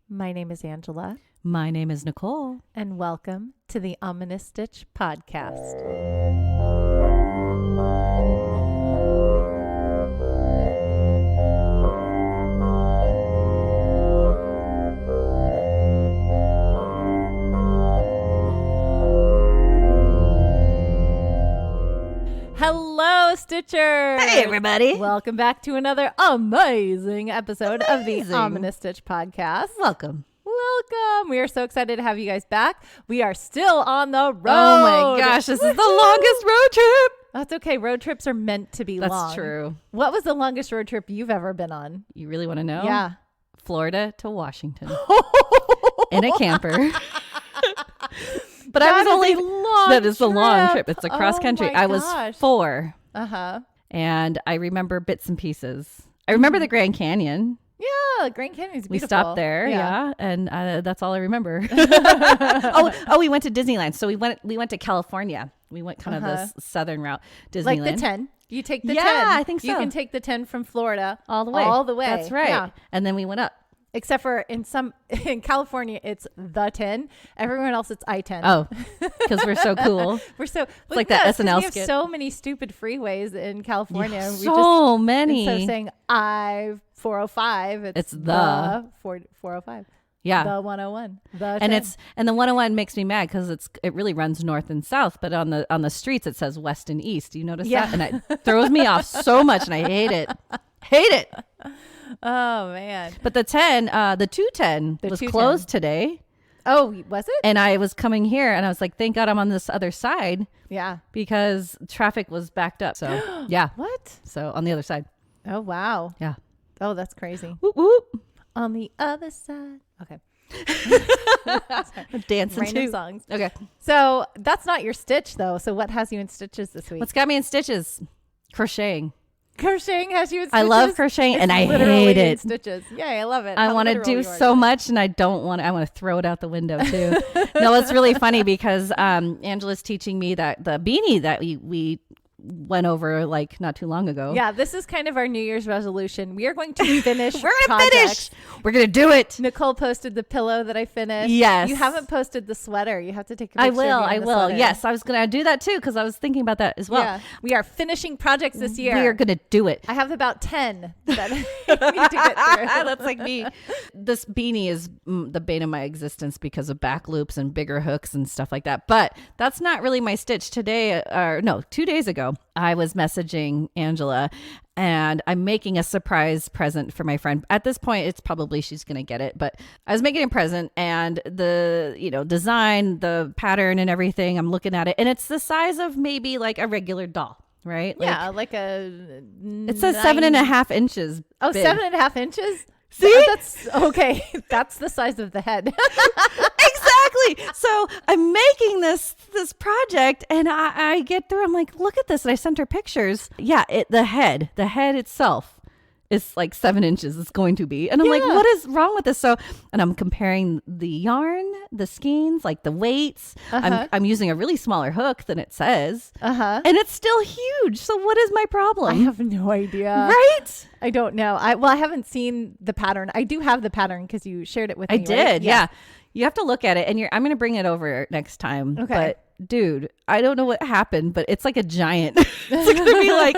My name is Angela. My name is Nicole. And welcome to the Ominous Stitch podcast. Hello, Stitchers! Hey, everybody. Welcome back to another amazing episode of the Ominous Stitch podcast. Welcome. Welcome. We are so excited to have you guys back. We are still on the road. Oh my gosh, this is the longest road trip. That's okay. Road trips are meant to be long. That's true. What was the longest road trip you've ever been on? You really want to know? Yeah. Florida to Washington in a camper. But I was only long. That is a long trip. It's a cross country. I was 4. And I remember bits and pieces. I remember the Grand Canyon. Yeah, Grand Canyon is beautiful. We stopped there, yeah, and that's all I remember. We went to Disneyland. So we went to California. We went kind of this southern route, Disneyland. Like the 10. You take the 10. Yeah, I think so. You can take the 10 from Florida all the way. That's right. Yeah. And then we went up. Except for in California, it's the 10. Everyone else, it's I-10. Oh, because we're so cool. It's like that SNL skit. We have so many stupid freeways in California. Yeah, so many. Instead of saying I-405, it's the 405. Yeah. The 101. And the 101 makes me mad because it really runs north and south, but on the streets it says west and east. Do you notice that? And it throws me off so much, and I hate it. Hate it. Oh man. But the 210 was closed today. Oh, was it? And I was coming here and I was like, thank God I'm on this other side. Yeah. Because traffic was backed up. So yeah. What? So on the other side. Oh wow. Yeah. Oh, that's crazy. Whoop whoop. On the other side. Okay. Dancing Random too. songs. Okay. So that's not your stitch though. So what has you in stitches this week? What's got me in stitches? Crocheting. Crocheting has you in stitches? I love crocheting and I literally hate in it. Stitches. Yeah, I love it. I want to do so much and I don't want to. I want to throw it out the window too. No, it's really funny because Angela's teaching me that the beanie that we went over like not too long ago. Yeah, this is kind of our New Year's resolution. We are going to finish We're going to finish. We're going to do it. Nicole posted the pillow that I finished. Yes. You haven't posted the sweater. You have to take a picture. I will. Yes, I was going to do that too because I was thinking about that as well. Yeah. We are finishing projects this year. We are going to do it. I have about 10 that I need to get through. That's like me. This beanie is the bane of my existence because of back loops and bigger hooks and stuff like that. But that's not really my stitch today. 2 days ago. I was messaging Angela and I'm making a surprise present for my friend. At this point, it's probably she's going to get it, but I was making a present and the, design, the pattern and everything, I'm looking at it and it's the size of maybe like a regular doll, right? Yeah. It says 7.5 inches. Oh, big. 7.5 inches? See? That's okay. That's the size of the head. Exactly. So I'm making this project and I get through. I'm like, look at this. And I sent her pictures. Yeah. The head itself is like 7 inches. It's going to be. And I'm like, what is wrong with this? So, and I'm comparing the yarn, the skeins, like the weights. I'm using a really smaller hook than it says. And it's still huge. So what is my problem? I have no idea. Right? I don't know. I haven't seen the pattern. I do have the pattern because you shared it with me. I did. Right? Yeah. You have to look at it and I'm going to bring it over next time. Okay. But dude, I don't know what happened, but it's like a giant. It's going to be like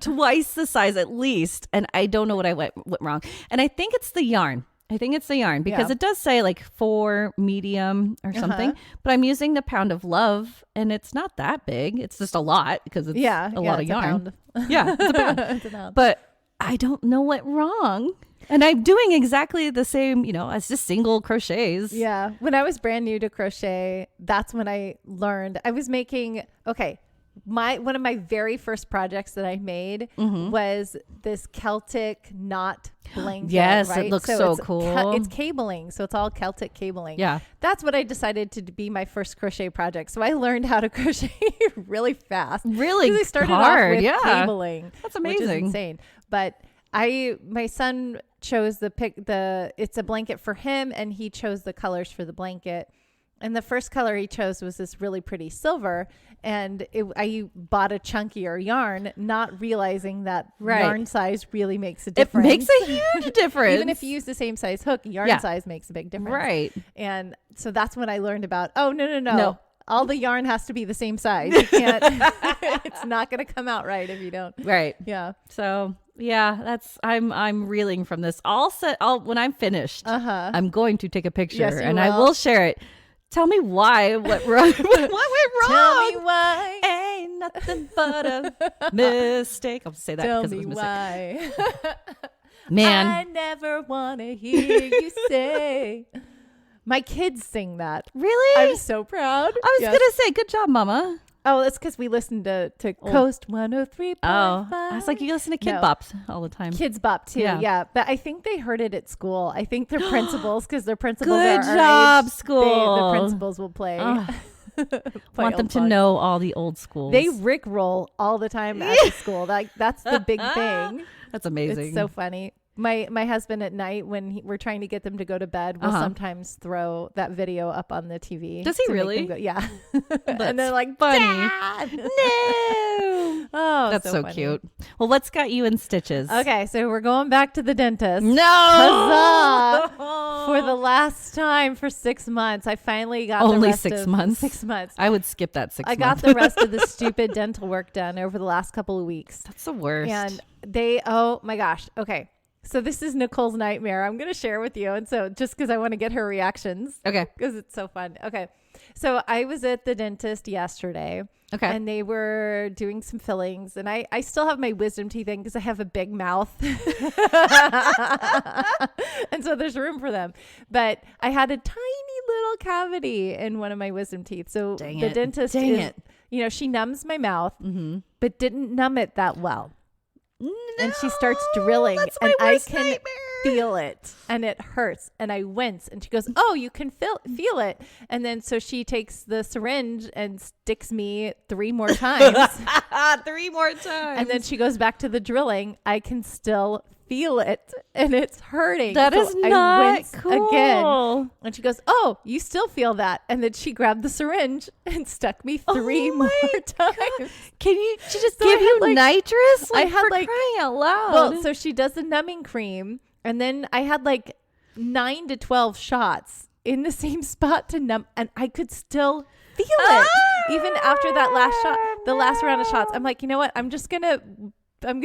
twice the size at least. And I don't know what I went wrong. And I think it's the yarn. Because it does say like 4 medium or something, but I'm using the Pound of Love and it's not that big. It's just a lot because it's a lot of yarn. Yeah, it's a pound. It's a pound. But I don't know what wrong. And I'm doing exactly the same, as just single crochets. Yeah. When I was brand new to crochet, that's when I learned. I was making, one of my very first projects that I made was this Celtic knot blanket. Yes, right? it looks so cool. It's cabling. So it's all Celtic cabling. Yeah. That's what I decided to be my first crochet project. So I learned how to crochet really fast. Really I started hard. off with cabling. That's amazing. Which is insane. But my son chose it's a blanket for him and he chose the colors for the blanket. And the first color he chose was this really pretty silver. And I bought a chunkier yarn, not realizing that yarn size really makes a difference. It makes a huge difference. Even if you use the same size hook, yarn size makes a big difference. Right. And so that's when I learned about, no. All the yarn has to be the same size. You can't, it's not going to come out right if you don't. Right. Yeah. So yeah, I'm reeling from this. When I'm finished, I'm going to take a picture and I will share it. Tell me why. What went wrong? Tell me why. Ain't nothing but a mistake. I'll say that because it was a mistake. Why. Man, I never want to hear you say. My kids sing that. Really? I'm so proud. I was gonna say, good job, Mama. Oh, that's because we listen to Coast 103.5. Oh, I was like, you listen to Kid Bops all the time. Kids Bop too, yeah. But I think they heard it at school. I think their principals, because their principals good are job, our age, school. the principals will play. Want them to know all the old schools. They rickroll all the time at the school. That's the big thing. That's amazing. It's so funny. My husband at night, when we're trying to get them to go to bed, will sometimes throw that video up on the TV. Does he really? Yeah. And they're like, funny. Dad! No. Oh, that's so funny. cute. Well, what's got you in stitches? Okay, so we're going back to the dentist. No. Huzzah! For the last time for 6 months, I finally got only the rest 6 of months. 6 months. I would skip that 6 months. I got the rest of the stupid dental work done over the last couple of weeks. That's the worst. And oh my gosh. Okay. So this is Nicole's nightmare. I'm going to share with you. And so just because I want to get her reactions. Okay. Because it's so fun. Okay. So I was at the dentist yesterday. Okay. And they were doing some fillings. And I still have my wisdom teeth in because I have a big mouth. And so there's room for them. But I had a tiny little cavity in one of my wisdom teeth. So the dentist she numbs my mouth, but didn't numb it that well. No, and she starts drilling and I can nightmare. feel it and it hurts and I wince and she goes, oh, you can feel it. And then so she takes the syringe and sticks me 3 more times. 3 more times. And then she goes back to the drilling. I can still feel it and it's hurting. That is not cool. Again. And she goes, oh, you still feel that. And then she grabbed the syringe and stuck me 3 more times. Can she just give you nitrous? I had crying out loud. Well, so she does the numbing cream and then I had 9 to 12 shots in the same spot to numb and I could still feel it. Even after that last round of shots. I'm like, you know what? I'm going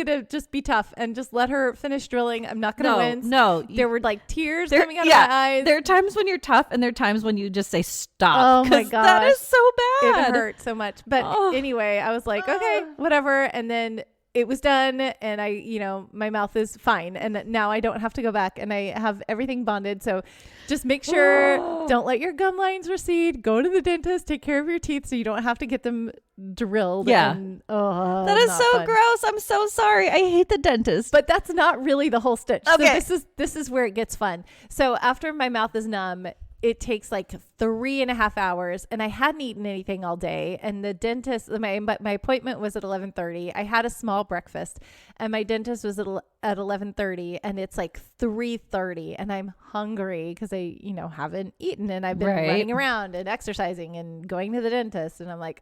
to just be tough and just let her finish drilling. I'm not going to wince. No. There were tears coming out of my eyes. There are times when you're tough and there are times when you just say stop. Oh my gosh. That is so bad. It hurt so much. But anyway, I was like, okay, whatever. And then it was done and my mouth is fine. And now I don't have to go back and I have everything bonded. So just make sure, don't let your gum lines recede. Go to the dentist, take care of your teeth so you don't have to get them drilled. Yeah. And, that is so fun. gross. I'm so sorry. I hate the dentist. But that's not really the whole stitch. Okay. So this is where it gets fun. So after my mouth is numb, it takes 3.5 hours and I hadn't eaten anything all day. And the dentist, my appointment was at 11:30. I had a small breakfast and my dentist was at 11:30 and it's 3:30 and I'm hungry because I, haven't eaten and I've been running around and exercising and going to the dentist. And I'm like,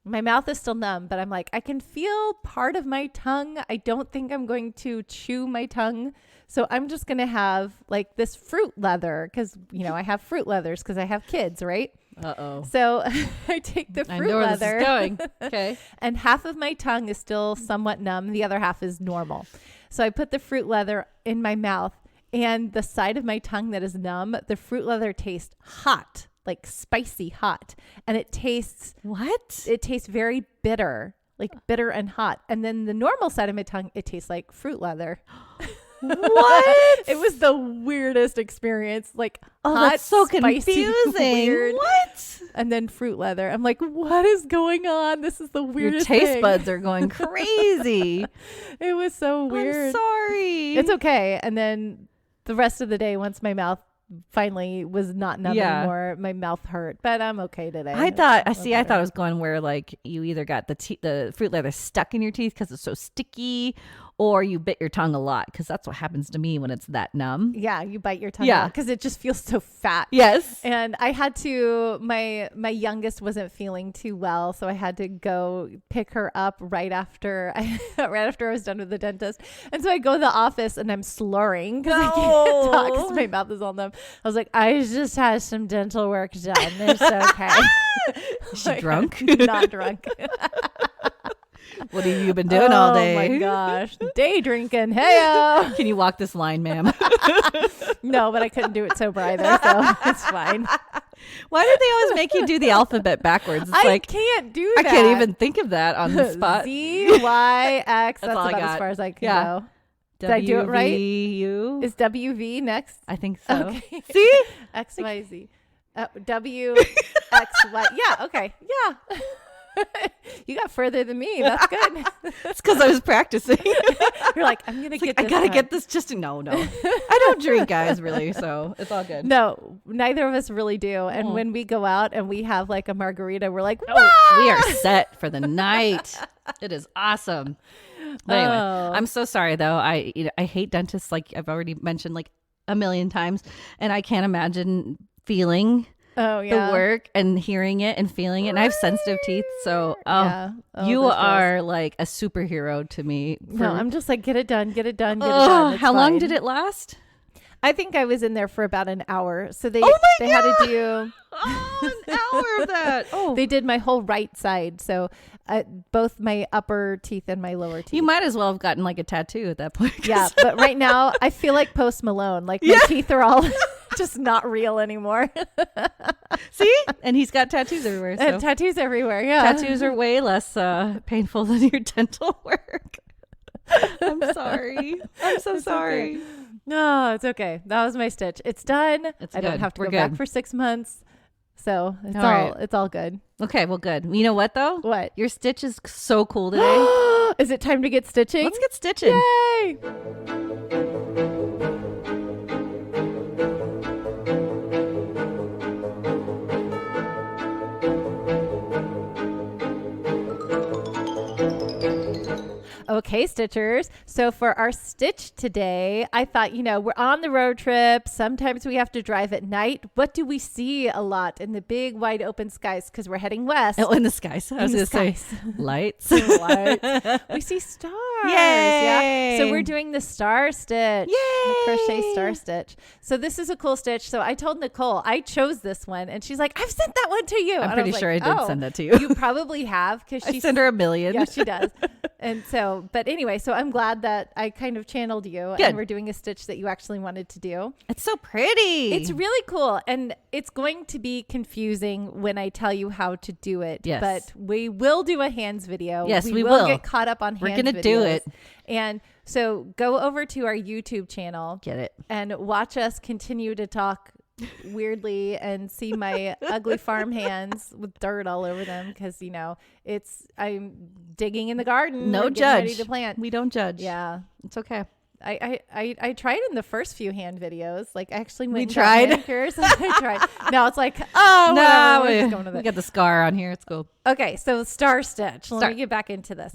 my mouth is still numb, but I'm like, I can feel part of my tongue. I don't think I'm going to chew my tongue. So I'm just going to have this fruit leather because, I have fruit leathers because I have kids, right? Uh-oh. So I take the fruit I know where leather. this is going. Okay. And half of my tongue is still somewhat numb. The other half is normal. So I put the fruit leather in my mouth and the side of my tongue that is numb, the fruit leather tastes hot, spicy hot. And it tastes... What? It tastes very bitter, bitter and hot. And then the normal side of my tongue, it tastes like fruit leather. What? It was the weirdest experience. Hot, that's so spicy, confusing. Weird. What? And then fruit leather. I'm like, what is going on? This is the weirdest Your taste thing. buds are going crazy. It was so weird. I'm sorry. It's okay. And then the rest of the day, once my mouth finally was not numb anymore, my mouth hurt, but I'm okay today. I thought it was going where you either got the fruit leather stuck in your teeth because it's so sticky, or you bit your tongue a lot, because that's what happens to me when it's that numb. Yeah, you bite your tongue out because it just feels so fat. Yes. And I had to, my youngest wasn't feeling too well, so I had to go pick her up right after I was done with the dentist. And so I go to the office and I'm slurring because I can't talk because my mouth is all numb. I was like, I just had some dental work done. It's okay. Is she drunk? Not drunk. What have you been doing all day? Oh my gosh. Day drinking. Hey. Can you walk this line, ma'am? No, but I couldn't do it sober either, so it's fine. Why do they always make you do the alphabet backwards? It's I can't do that. I can't even think of that on the spot. Z, Y, X. That's all I about got. as far as I can go. Did I do it right? Is WV next? I think so. Okay. See? X, Y, Z. W, X, Y. Yeah, okay. Yeah. You got further than me. That's good. It's because I was practicing. You're like, I'm going to get this. I got to get this just to... No. I don't drink, guys, really, so it's all good. No, neither of us really do. And when we go out and we have like a margarita, we're like, we are set for the night. It is awesome. But anyway, I'm so sorry, though. I hate dentists, like I've already mentioned like a million times. And I can't imagine feeling... the work and hearing it and feeling it. And I have sensitive teeth. So you are like a superhero to me. No, I'm just like, get it done. How long did it last? I think I was in there for about an hour. So they God. had to do an hour of that. They did my whole right side. So both my upper teeth and my lower teeth. You might as well have gotten like a tattoo at that point. Yeah. But right now I feel like Post Malone. Like my teeth are all just not real anymore. See? And he's got tattoos everywhere. So. Tattoos everywhere. Yeah. Tattoos are way less painful than your dental work. I'm sorry. I'm so sorry. Okay. No, it's okay. That was my stitch. It's done. I don't have to go back for 6 months. So it's all good. Okay, well, good. You know what, though? What? Your stitch is so cool today. Is it time to get stitching? Let's get stitching. Yay! Okay, Stitchers. So for our stitch today, I thought, we're on the road trip. Sometimes we have to drive at night. What do we see a lot in the big, wide open skies? Because we're heading west. Oh, in the skies. I was going to say lights. Lights. We see stars. Yay! Yeah. So we're doing the star stitch. Yay! The crochet star stitch. So this is a cool stitch. So I told Nicole, I chose this one. And she's like, I've sent that one to you. I'm pretty sure I did send that to you. You probably have. Because I send her a million. Yeah, she does. And so, but anyway, so I'm glad that I kind of channeled you. Good. And we're doing a stitch that you actually wanted to do. It's so pretty. It's really cool. And it's going to be confusing when I tell you how to do it. Yes. But we will do a hands video. Yes, we will get caught up on hands videos. We're going to do it. And so go over to our YouTube channel. Get it. And watch us continue to talk weirdly and see my ugly farm hands with dirt all over them because I'm digging in the garden. No judge. Ready to plant. We don't judge. Yeah, it's okay. I tried in the first few hand videos. Like I actually went. We tried. I tried. Now it's like, no, we got the scar on here. It's cool. Okay, so star stitch. Let me get back into this.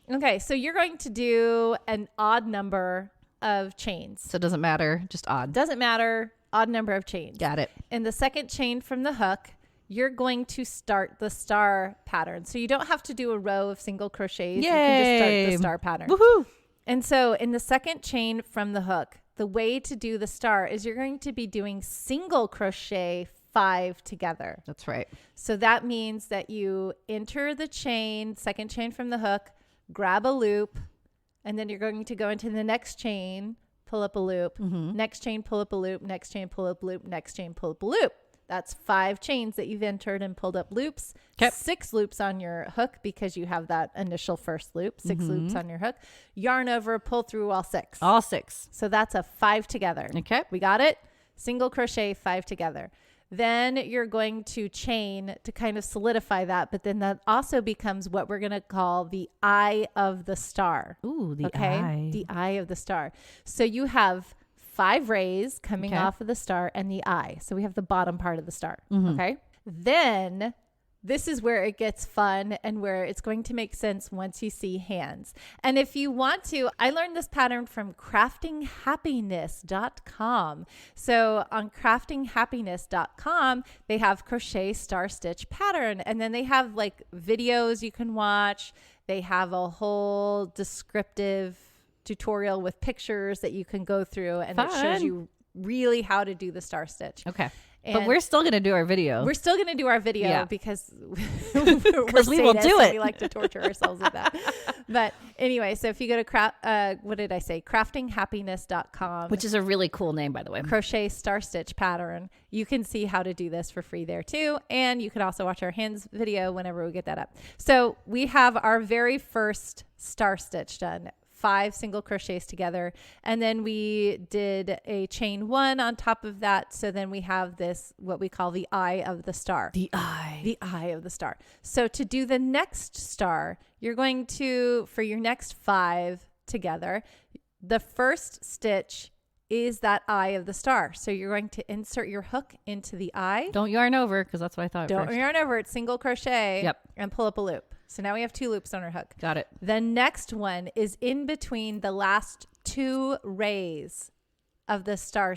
Okay. So you're going to do an odd number of chains. So it doesn't matter. Just odd. Doesn't matter. Odd number of chains. Got it. In the second chain from the hook, you're going to start the star pattern. So you don't have to do a row of single crochets. Yay. You can just start the star pattern. Woohoo! And so in the second chain from the hook, the way to do the star is you're going to be doing single crochet 5 together. That's right. So that means that you enter the chain, second chain from the hook, grab a loop, and then you're going to go into the next chain, pull up a loop, next chain, pull up a loop, next chain, pull up a loop, next chain, pull up a loop. That's 5 chains that you've entered and pulled up loops. 6 loops on your hook because you have that initial first loop. 6 loops on your hook. Yarn over, pull through all 6. All 6. So that's a 5 together. Okay. We got it? Single crochet, 5 together. Then you're going to chain to kind of solidify that. But then that also becomes what we're going to call the eye of the star. Ooh, the eye. The eye of the star. So you have 5 rays coming off of the star and the eye. So we have the bottom part of the star. Okay. Then this is where it gets fun and where it's going to make sense once you see hands. And if you want to, I learned this pattern from craftinghappiness.com. So on craftinghappiness.com, they have crochet star stitch pattern. And then they have like videos you can watch. They have a whole descriptive tutorial with pictures that you can go through, and it shows you really how to do the star stitch. Okay. But we're still going to do our video. We're still going to do our video because we will do it. We like to torture ourselves with that. But anyway, so if you go to what did I say? craftinghappiness.com, which is a really cool name, by the way. Crochet star stitch pattern. You can see how to do this for free there too. And you can also watch our hands video whenever we get that up. So we have our very first star stitch done. 5 single crochets together, and then we did a chain 1 on top of that. So then we have this, what we call the eye of the star. The eye of the star. So to do the next star, you're going to, for your next 5 together, the first stitch is that eye of the star. So you're going to insert your hook into the eye. Don't yarn over, because that's what I thought. Don't yarn over. It's single crochet. Yep. And pull up a loop. So now we have 2 loops on our hook. Got it. The next one is in between the last 2 rays of the star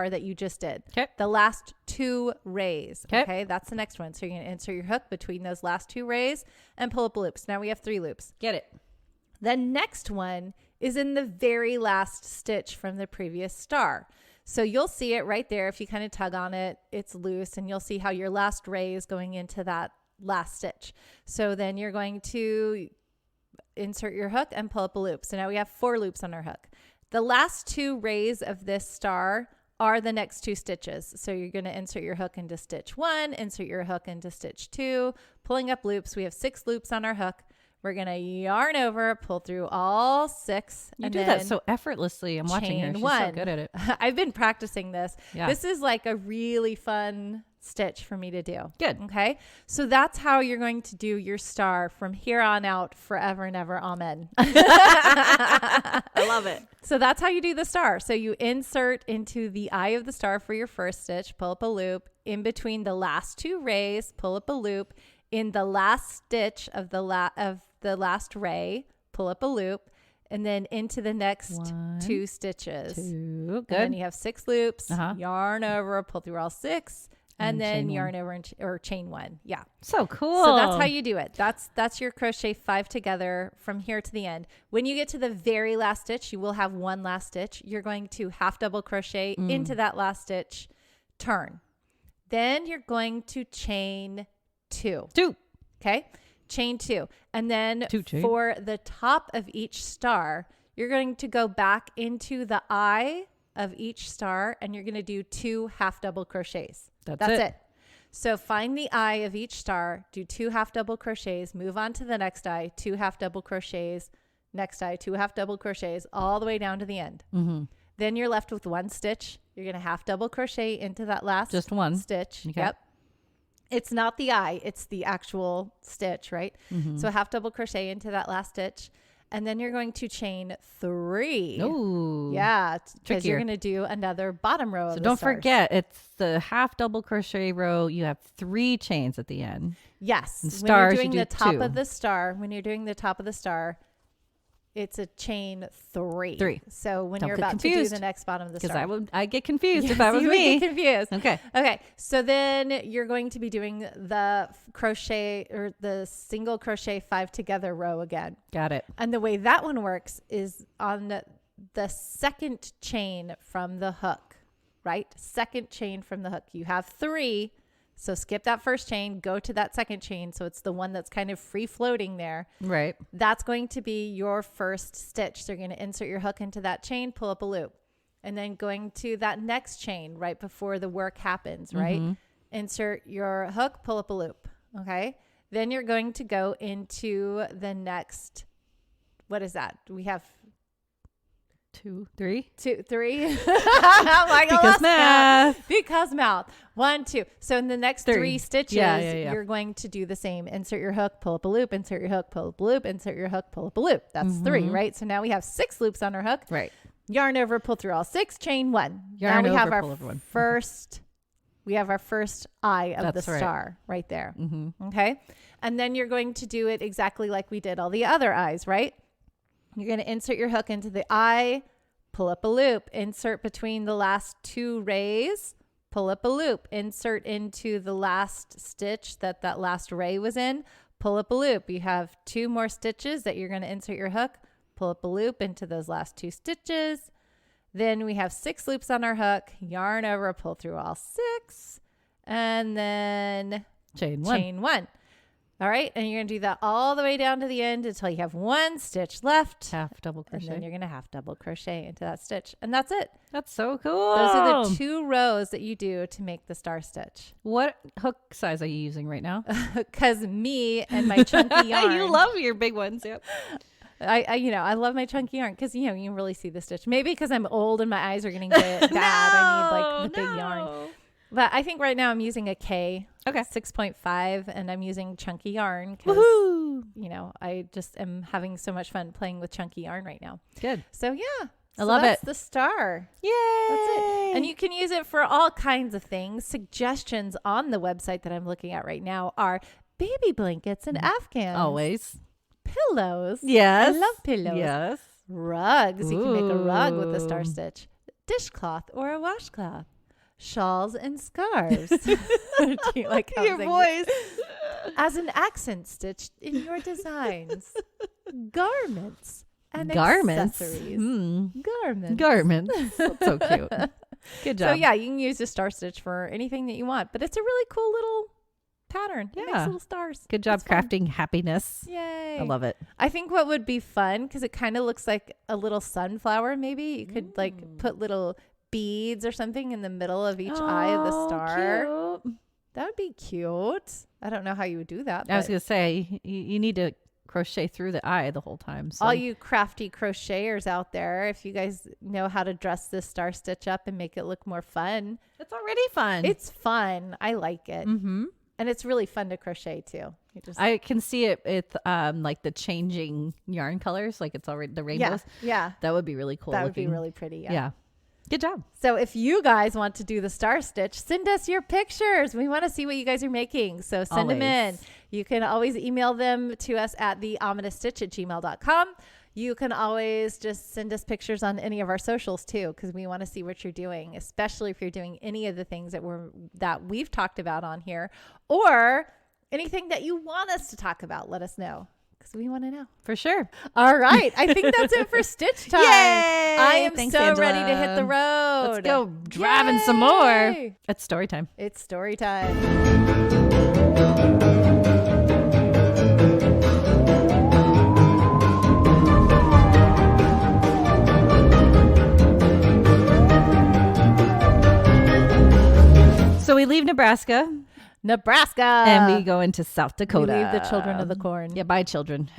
that you just did. Okay. The last 2 rays. Okay. Okay. That's the next one. So you're going to insert your hook between those last 2 rays and pull up a loop. So now we have 3 loops. Get it. The next one is in the very last stitch from the previous star. So you'll see it right there. If you kind of tug on it, it's loose, and you'll see how your last ray is going into that last stitch. So then you're going to insert your hook and pull up a loop. So now we have 4 loops on our hook. The last 2 rays of this star are the next 2 stitches. So you're going to insert your hook into stitch 1, insert your hook into stitch 2, pulling up loops. We have 6 loops on our hook. We're going to yarn over, pull through all 6. You do that so effortlessly. I'm watching her. She's so good at it. I've been practicing this. Yeah. This is like a really fun stitch for me to do. Good. Okay. So that's how you're going to do your star from here on out, forever and ever. Amen. I love it. So that's how you do the star. So you insert into the eye of the star for your first stitch, pull up a loop. In between the last 2 rays, pull up a loop. In the last stitch of the last ray, pull up a loop, and then into the next 2 stitches. 2. Good. And then you have 6 loops, yarn over, pull through all 6, and then yarn over or chain 1. Yeah. So cool. So that's how you do it. That's your crochet 5 together from here to the end. When you get to the very last stitch, you will have 1 last stitch. You're going to half double crochet into that last stitch, turn. Then you're going to chain 2. Okay. Chain 2. And then for the top of each star, you're going to go back into the eye of each star, and you're going to do 2 half double crochets. That's it. So find the eye of each star, do 2 half double crochets, move on to the next eye, 2 half double crochets, next eye, 2 half double crochets, all the way down to the end. Mm-hmm. Then you're left with 1 stitch. You're going to half double crochet into that last just 1 stitch. Okay. Yep. It's not the eye, it's the actual stitch, right? Mm-hmm. So half double crochet into that last stitch. And then you're going to chain 3. Ooh. Yeah. Because you're going to do another bottom row of So the don't stars. forget, it's the half double crochet row. You have 3 chains at the end. Yes. And stars, when you're doing you the do top 2. of the star, it's a chain 3. So when you're about to do the next bottom of the star. Because I'd get confused if I was me. Get confused. Okay. So then you're going to be doing the crochet or the single crochet 5 together row again. Got it. And the way that one works is on the second chain from the hook, right? Second chain from the hook. You have 3. So skip that first chain, go to that second chain. So it's the one that's kind of free floating there. Right. That's going to be your first stitch. So you're going to insert your hook into that chain, pull up a loop, and then going to that next chain right before the work happens, right? Mm-hmm. Insert your hook, pull up a loop. Okay. Then you're going to go into the next, what is that? We have 2, 3. 2, 3. I'm like, because math. Because math. 1, 2. So in the next 3 stitches, you're going to do the same. Insert your hook, pull up a loop, insert your hook, pull up a loop, insert your hook, pull up a loop. That's 3, right? So now we have 6 loops on our hook. Right. Yarn over, pull through all 6, chain 1. Yarn now we over, have our pull over 1. first We have our first eye of That's the right. star right there. Mm-hmm. Okay. And then you're going to do it exactly like we did all the other eyes, right? You're going to insert your hook into the eye, pull up a loop, insert between the last 2 rays, pull up a loop, insert into the last stitch that last ray was in, pull up a loop. You have 2 more stitches that you're going to insert your hook, pull up a loop into those last 2 stitches. Then we have 6 loops on our hook, yarn over, pull through all 6, and then Chain 1. chain 1. All right. And you're going to do that all the way down to the end until you have 1 stitch left. Half double And crochet. then you're going to half double crochet into that stitch. And that's it. That's so cool. Those are the 2 rows that you do to make the star stitch. What hook size are you using right now? Because me and my chunky yarn. You love your big ones. Yep. I love my chunky yarn because, you can really see the stitch. Maybe because I'm old and my eyes are getting bad. I need like the big yarn. But I think right now I'm using a K. Okay. 6.5, and I'm using chunky yarn because, Woohoo! I just am having so much fun playing with chunky yarn right now. Good. So yeah. I love that's it. the star. Yay! That's it. And you can use it for all kinds of things. Suggestions on the website that I'm looking at right now are baby blankets and Afghans. Always. Pillows. Yes. I love pillows. Yes. Rugs. You can make a rug with a Ooh. star stitch. Dishcloth or a washcloth. Shawls and scarves. Do you like how I'm Your saying voice. as an accent stitch in your designs. Garments and Garments. accessories. Garments. Garments. That's so cute. Good job. So yeah, you can use a star stitch for anything that you want, but it's a really cool little pattern. It makes Yeah. little stars. Good job It's fun. crafting happiness. Yay. I love it. I think what would be fun, because it kind of looks like a little sunflower, maybe you could like put little beads or something in the middle of each eye of the star. Cute. That would be cute. I don't know how you would do that. I was but going to say, you need to crochet through the eye the whole time. So. all you crafty crocheters out there, if you guys know how to dress this star stitch up and make it look more fun, It's already fun. it's fun. I like it. Mm-hmm. And it's really fun to crochet too. I can see it with like the changing yarn colors, like it's already the rainbows. Yeah. That would be really cool. That would be looking. really pretty. Yeah. Good job. So if you guys want to do the star stitch, send us your pictures. We want to see what you guys are making. So send them in. Always. You can always email them to us at theominoussstitch@gmail.com. You can always just send us pictures on any of our socials too, because we want to see what you're doing, especially if you're doing any of the things that we've talked about on here, or anything that you want us to talk about. Let us know, because we want to know. For sure. All right. I think that's it for stitch time. Yay! I am Thanks, so Angela. ready to hit the road. Let's go driving some more. Yay! It's story time. It's story time. So we leave Nebraska Nebraska. and we go into South We Dakota. leave the children of the corn. Yeah, bye, children.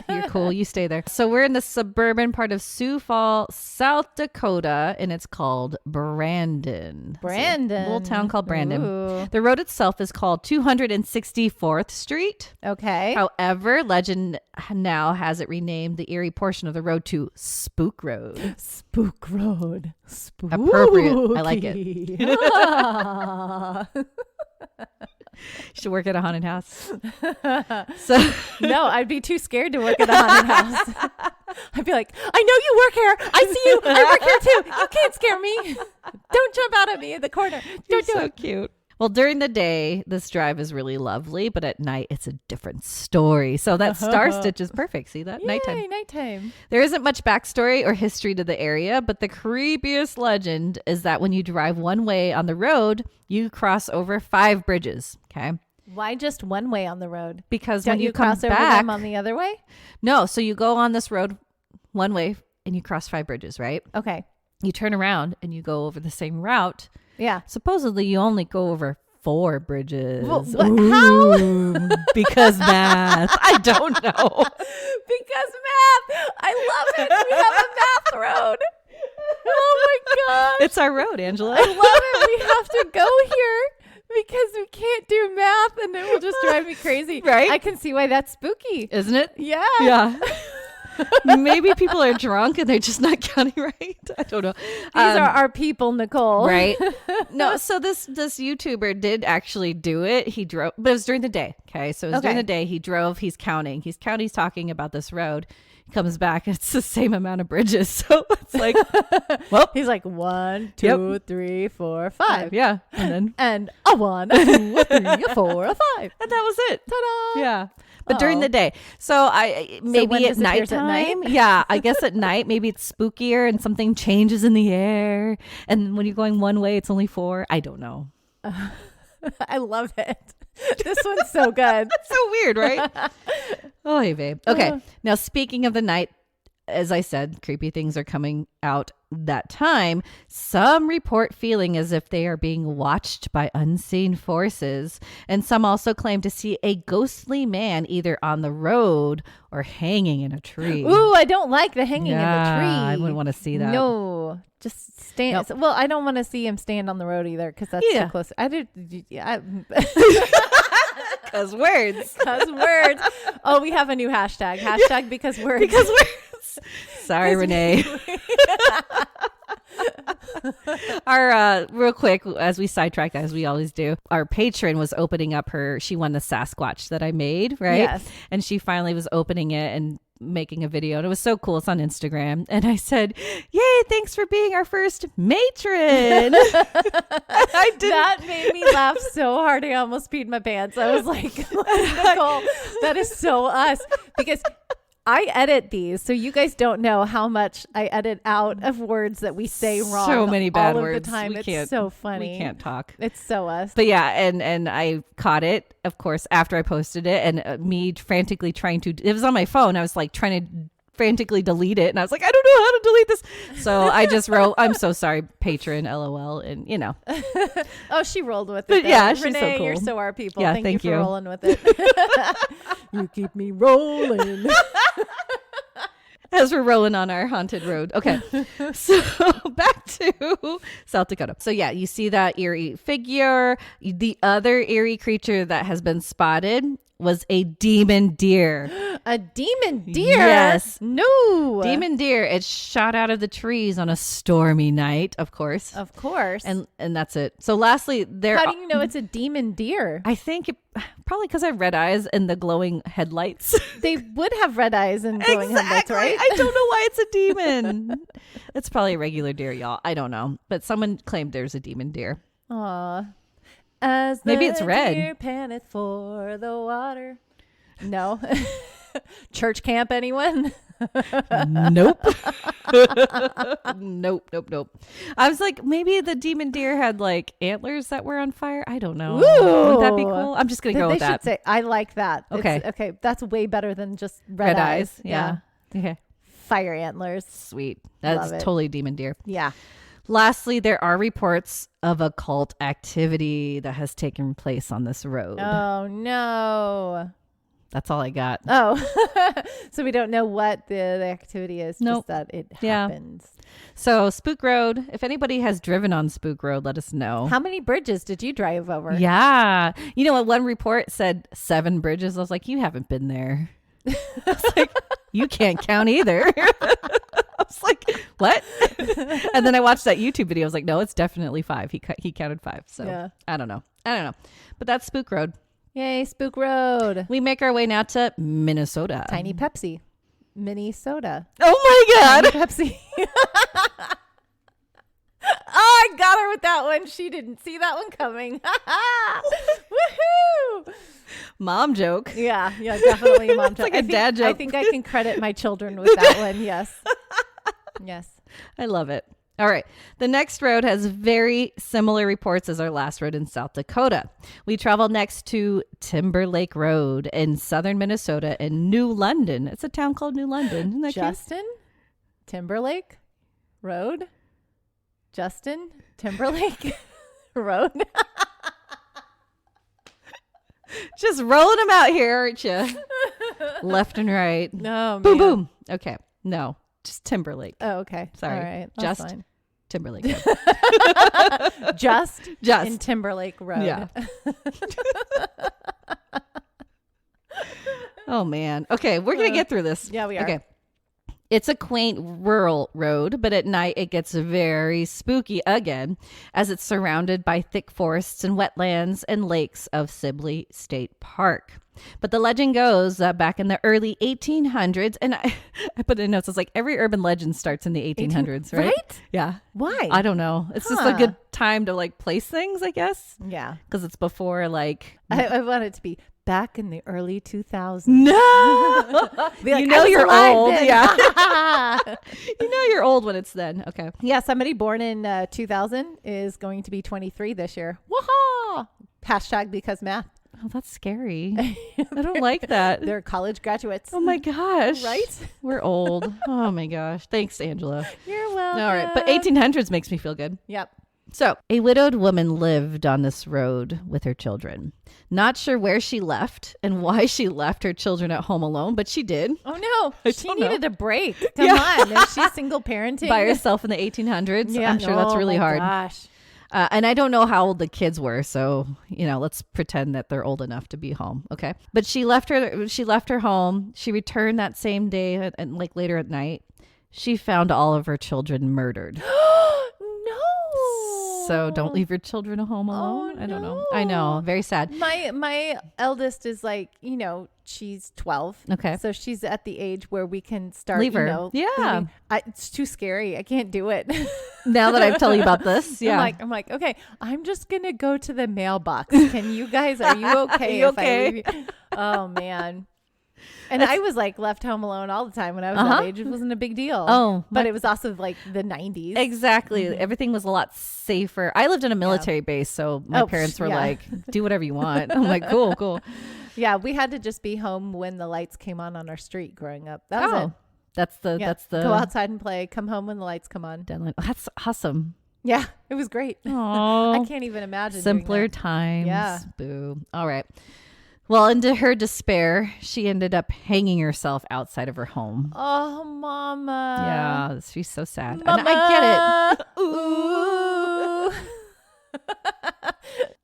You're cool. You stay there. So we're in the suburban part of Sioux Falls, South Dakota, and it's called Brandon. Brandon. It's a little town called Brandon. Ooh. The road itself is called 264th Street. Okay. However, legend now has it renamed the Erie portion of the road to Spook Road. Spook Road. Spooky. Appropriate. I like it. You should work at a haunted house. So No, I'd be too scared to work at a haunted house. I'd be like, I know you work here. I see you. I work here too. You can't scare me. Don't jump out at me in the corner. Don't do so it. cute. Well, during the day, this drive is really lovely, but at night, it's a different story. So that star stitch is perfect. See that? Nighttime. Yay, nighttime. There isn't much backstory or history to the area, but the creepiest legend is that when you drive one way on the road, you cross over 5 bridges. Okay. Why just one way on the road? Because Don't when you you come cross over back, them on the other way? no. So you go on this road one way and you cross 5 bridges, right? Okay. You turn around and you go over the same route. Yeah. Supposedly you only go over 4 bridges. Well, how? Because math. I don't know. Because math. I love it. We have a math road. Oh my gosh. It's our road, Angela. I love it. We have to go here because we can't do math and it will just drive me crazy. Right? I can see why that's spooky. Isn't it? Yeah. Yeah. Maybe people are drunk and they're just not counting right. I don't know. These are our people, Nicole. Right. No, so this YouTuber did actually do it. He drove, but it was during the day. Okay. So it was during the day. He drove, he's counting, he's talking about this road. He comes back and it's the same amount of bridges. So it's like, well, he's like 1, 2, 3, 4, 5. Yeah. And then, and a 1, a 2, a 3, a 4, a 5. And that was it. Ta-da. Yeah. But during the day. So maybe at nighttime. Yeah. I guess at night, maybe it's spookier and something changes in the air. And when you're going one way, it's only 4. I don't know. I love it. This one's so good. So weird, right? Oh, hey, babe. Okay. Now, speaking of the night, as I said, creepy things are coming out that time. Some report feeling as if they are being watched by unseen forces. And some also claim to see a ghostly man either on the road or hanging in a tree. Ooh, I don't like the hanging in the tree. I wouldn't want to see that. No, just stand. Nope. Well, I don't want to see him stand on the road either because that's too close. I did. Because words. Because words. Oh, we have a new hashtag. Hashtag because words. Because words. Sorry, Renee. Our real quick, as we sidetrack, as we always do, our patron was opening up she won the Sasquatch that I made, right? Yes. And she finally was opening it and making a video, and it was so cool. It's on Instagram. And I said, yay, thanks for being our first matron. That made me laugh so hard I almost peed my pants. I was like, Nicole, that is so us, because I edit these, so you guys don't know how much I edit out of words that we say wrong. So many bad all words. Of the time. It's so funny. We can't talk. It's so us. But yeah, and I caught it, of course, after I posted it, and me frantically trying to. It was on my phone. I was like trying to frantically delete it, and I was like, I don't know how to delete this. So I just wrote, "I'm so sorry, patron, LOL," and you know. Oh, she rolled with it. But yeah, she's Renee, so cool. You're so our people. Yeah, thank you for rolling with it. You keep me rolling. As we're rolling on our haunted road. Okay. So back to South Dakota. So yeah, you see that eerie figure. The other eerie creature that has been spotted was a demon deer. A demon deer? Yes. No. Demon deer. It shot out of the trees on a stormy night, of course. Of course. And that's it. So lastly, how do you know it's a demon deer? I think probably because I have red eyes and the glowing headlights. They would have red eyes and glowing headlights, right? I don't know why it's a demon. It's probably a regular deer, y'all. I don't know. But someone claimed there's a demon deer. Aw. As maybe it's red. Deer panteth for the water. No. Church camp, anyone? Nope. Nope. I was like, maybe the demon deer had like antlers that were on fire. I don't know. Ooh. Would that be cool? I'm just gonna go with that. Should say, I like that. Okay. Okay. That's way better than just red eyes. Yeah. Okay. Fire antlers. Sweet. That's totally demon deer. Yeah. Lastly, there are reports of occult activity that has taken place on this road. Oh, no. That's all I got. Oh, so we don't know what the activity is, nope. Just that it happens. So Spook Road, if anybody has driven on Spook Road, let us know. How many bridges did you drive over? Yeah. You know, one report said 7 bridges. I was like, you haven't been there. I was like, you can't count either. I was like, what? And then I watched that YouTube video. I was like, no, it's definitely 5. He counted 5. So yeah. I don't know. But that's Spook Road. Yay, Spook Road. We make our way now to Minnesota. Tiny Pepsi. Mini soda. Oh my God. Tiny Pepsi. Oh, I got her with that one. She didn't see that one coming. Woohoo! Mom joke. Yeah, definitely a mom joke. Like a dad joke. I think I can credit my children with that one. Yes. Yes. I love it. All right. The next road has very similar reports as our last road in South Dakota. We travel next to Timberlake Road in southern Minnesota in New London. It's a town called New London. Isn't that Justin? Cute? Timberlake Road? Justin? Timberlake Road? Just rolling them out here, aren't you? Left and right. No, boom, boom. Okay. No. Just Timberlake. Oh, okay. Sorry. All right. Just fine. Timberlake. Just in Timberlake Road. Yeah. Oh, man. Okay. We're going to get through this. Yeah, we are. Okay. It's a quaint rural road, but at night it gets very spooky again as it's surrounded by thick forests and wetlands and lakes of Sibley State Park. But the legend goes back in the early 1800s, and I put in notes, it's like every urban legend starts in the 1800s, right? Right? Yeah. Why? I don't know. It's just a good time to like place things, I guess. Yeah. Because it's before like... I want it to be back in the early 2000s. No! Like, you know you're old. Then. Yeah. You know you're old when it's then. Okay. Yeah, somebody born in 2000 is going to be 23 this year. Waha! Hashtag because math. Oh, that's scary. I don't like that. They're college graduates. Oh my gosh. Right? We're old. Oh my gosh. Thanks, Angela. You're welcome. All right. But 1800s makes me feel good. Yep. So, a widowed woman lived on this road with her children. Not sure where she left and why she left her children at home alone, but she did. Oh no, she needed a break. Come Yeah. on. Is she single parenting? By herself in the 1800s. Yeah. I'm sure that's really hard. Gosh. And I don't know how old the kids were, so let's pretend that they're old enough to be home, okay? But she left her home. She returned that same day, and like later at night, she found all of her children murdered. No. So don't leave your children at home alone. Oh, I don't know. no. I know, very sad. My eldest is like, she's 12. Okay. So she's at the age where we can start. Leave her. leaving. Yeah. It's too scary. I can't do it. Now that I've told you about this, yeah. I'm like, okay, I'm just gonna go to the mailbox. Can you guys? Are you okay? You if okay? I leave you? Oh man. And I was like left home alone all the time when I was that age. It wasn't a big deal. Oh, but it was also like the 90s. Exactly. Everything was a lot safer. I lived in a military base, so my parents were like, do whatever you want. I'm like, cool. Yeah, we had to just be home when the lights came on our street growing up. That was it. That's the go outside and play. Come home when the lights come on. deadline. That's awesome. Yeah, it was great. Oh, I can't even imagine. simpler doing that. times. Yeah. Boo. All right. Well, into her despair, she ended up hanging herself outside of her home. Oh, Mama. Yeah, she's so sad. Mama. And I get it. Ooh.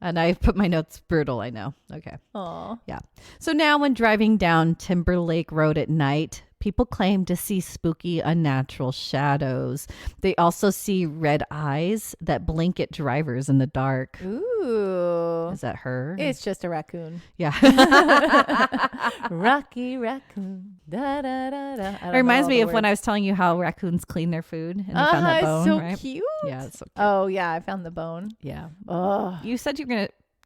And I put my notes brutal, I know. Okay. Aw. Yeah. So now when driving down Timberlake Road at night, people claim to see spooky, unnatural shadows. They also see red eyes that blink at drivers in the dark. Ooh. Is that her? It's just a raccoon. Yeah. Rocky raccoon. Da, da, da, da. It reminds me of when I was telling you how raccoons clean their food and they found that bone, so right? cute. Yeah, it's so cute. Oh, yeah. I found the bone. Yeah. Oh. You said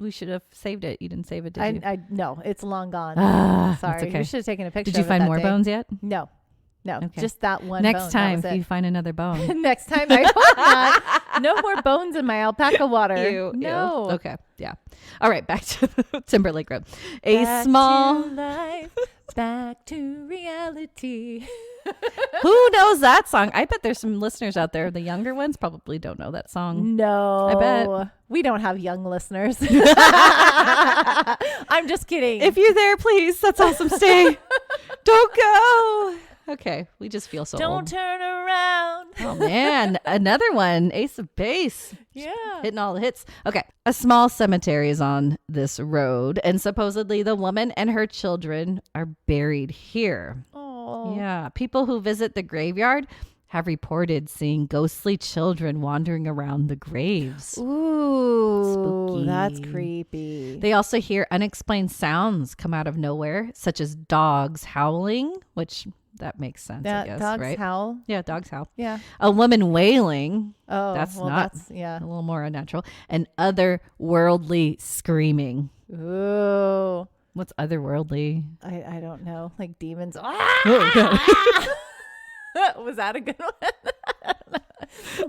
we should have saved it. You didn't save it, did you? I no, it's long gone. That's Sorry. okay. We should have taken a picture. Did you of it find that more day. bones yet? No. Okay. Just that one. Next bone. time, That if was you find another bone. it. Next time, I hope not. No more bones in my alpaca water. Ew. No. Okay. Yeah. All right. Back to Timberlake Road. Back to life, back to reality. Who knows that song? I bet there's some listeners out there. The younger ones probably don't know that song. No. I bet. We don't have young listeners. I'm just kidding. If you're there, please. That's awesome. Stay. Don't go. Okay. We just feel so don't old. turn around. Oh, man. Another one. Ace of Base. Yeah. Hitting all the hits. Okay. A small cemetery is on this road, and supposedly the woman and her children are buried here. Oh. Yeah. People who visit the graveyard have reported seeing ghostly children wandering around the graves. Ooh. Spooky. That's creepy. They also hear unexplained sounds come out of nowhere, such as dogs howling, which that makes sense, I guess, dogs right? howl. Yeah, dogs howl. Yeah. A woman wailing. Oh, That's well, not that's, yeah. a little more unnatural. And otherworldly screaming. Ooh. What's otherworldly? I don't know. Like demons. Oh, God. Was that a good one?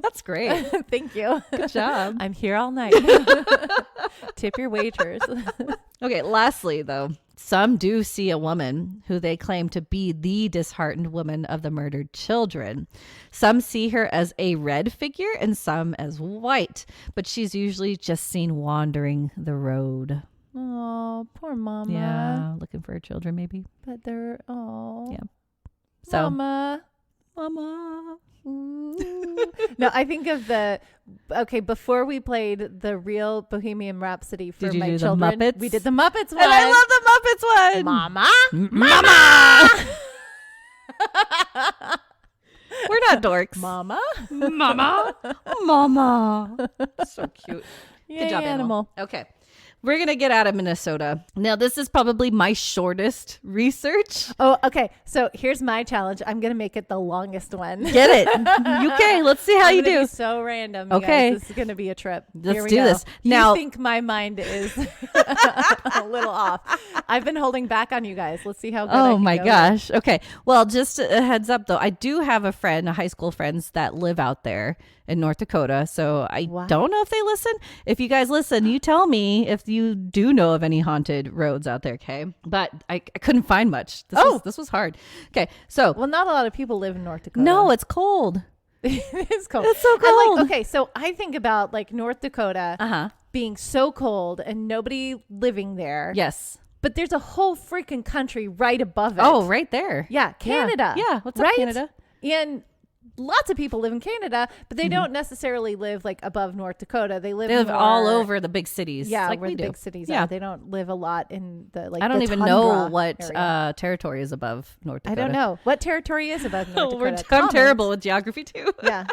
That's great. Thank you. Good job. I'm here all night. Tip your waiters. Okay, lastly, though, some do see a woman who they claim to be the disheartened woman of the murdered children. Some see her as a red figure and some as white, but she's usually just seen wandering the road. Oh, poor mama. Yeah, looking for her children, maybe. But they're, oh. Yeah. So, Mama. Mama. No, I think of before we played the real Bohemian Rhapsody for Did you my do the children. Muppets? We did the Muppets one. And I love the Muppets one. Mama. Mama. We're not dorks. Mama. Mama. So cute. Yay, Good job, animal. Okay. We're going to get out of Minnesota. Now, this is probably my shortest research. Oh, okay. So here's my challenge. I'm going to make it the longest one. Get it. Okay, let's see how you do. Be so random. You Okay. guys. This is going to be a trip. Let's Here we do go. this. Now, you think my mind is a little off. I've been holding back on you guys. Let's see how good I oh can my go gosh. Okay. Well, just a heads up though. I do have a high school friends that live out there in North Dakota. So I don't know if they listen. If you guys listen, you tell me if you do know of any haunted roads out there. Okay. But I couldn't find much. This was hard. Okay. So. Well, not a lot of people live in North Dakota. No, it's cold. It is cold. It's so And cold. okay. So I think about like North Dakota being so cold and nobody living there. Yes. But there's a whole freaking country right above it. Oh, right there. Yeah. Canada. Yeah. What's up, Canada? And lots of people live in Canada, but they don't necessarily live like above North Dakota. They live more, all over the big cities. Yeah, like where we the do. big cities Yeah. are. They don't live a lot in the like. I don't the even tundra know what area. territory is above North I Dakota. don't know what territory is above North Dakota. I'm Comment. terrible with geography too. Yeah.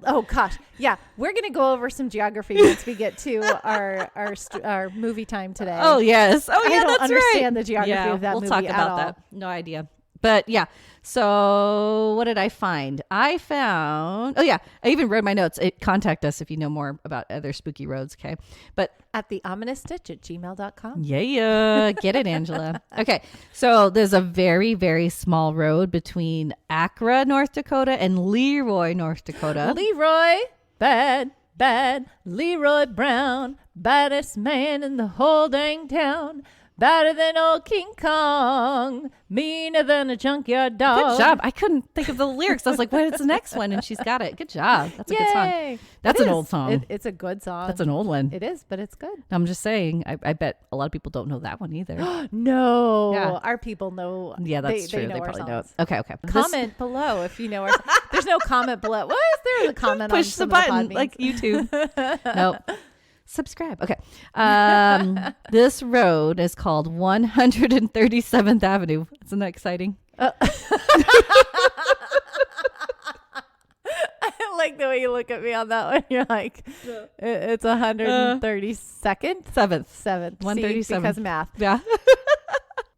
Oh gosh. Yeah, we're gonna go over some geography once we get to our movie time today. Oh yes. Oh yeah, I don't that's understand right. the geography of that we'll movie talk at about all. that. No idea. But yeah. So what did I find? I even wrote my notes. Contact us if you know more about other spooky roads. Okay. But At theominousstitch@gmail.com. yeah. Get it, Angela. Okay. So there's a very, very small road between Accra, North Dakota and Leroy, North Dakota. Leroy, bad, Leroy Brown, baddest man in the whole dang town. Badder than old King Kong, meaner than a junkyard dog. Good job. I couldn't think of the lyrics. I was like, what's the next one? And she's got it. Good job. That's a good song. That's an old song. It's a good song. That's an old one. It is, but it's good. I'm just saying, I bet a lot of people don't know that one either. No. Yeah. Our people know. Yeah, that's true. They They know probably our know it. songs. Okay. Comment below if you know our There's no comment below. What is there a comment on Push the some button of the like Podbeans? YouTube. Nope. Subscribe. Okay. This road is called 137th Avenue. Isn't that exciting? I like the way you look at me on that one. You're like, it's 132nd? 7th. 7th. 137th. See, because math. Yeah.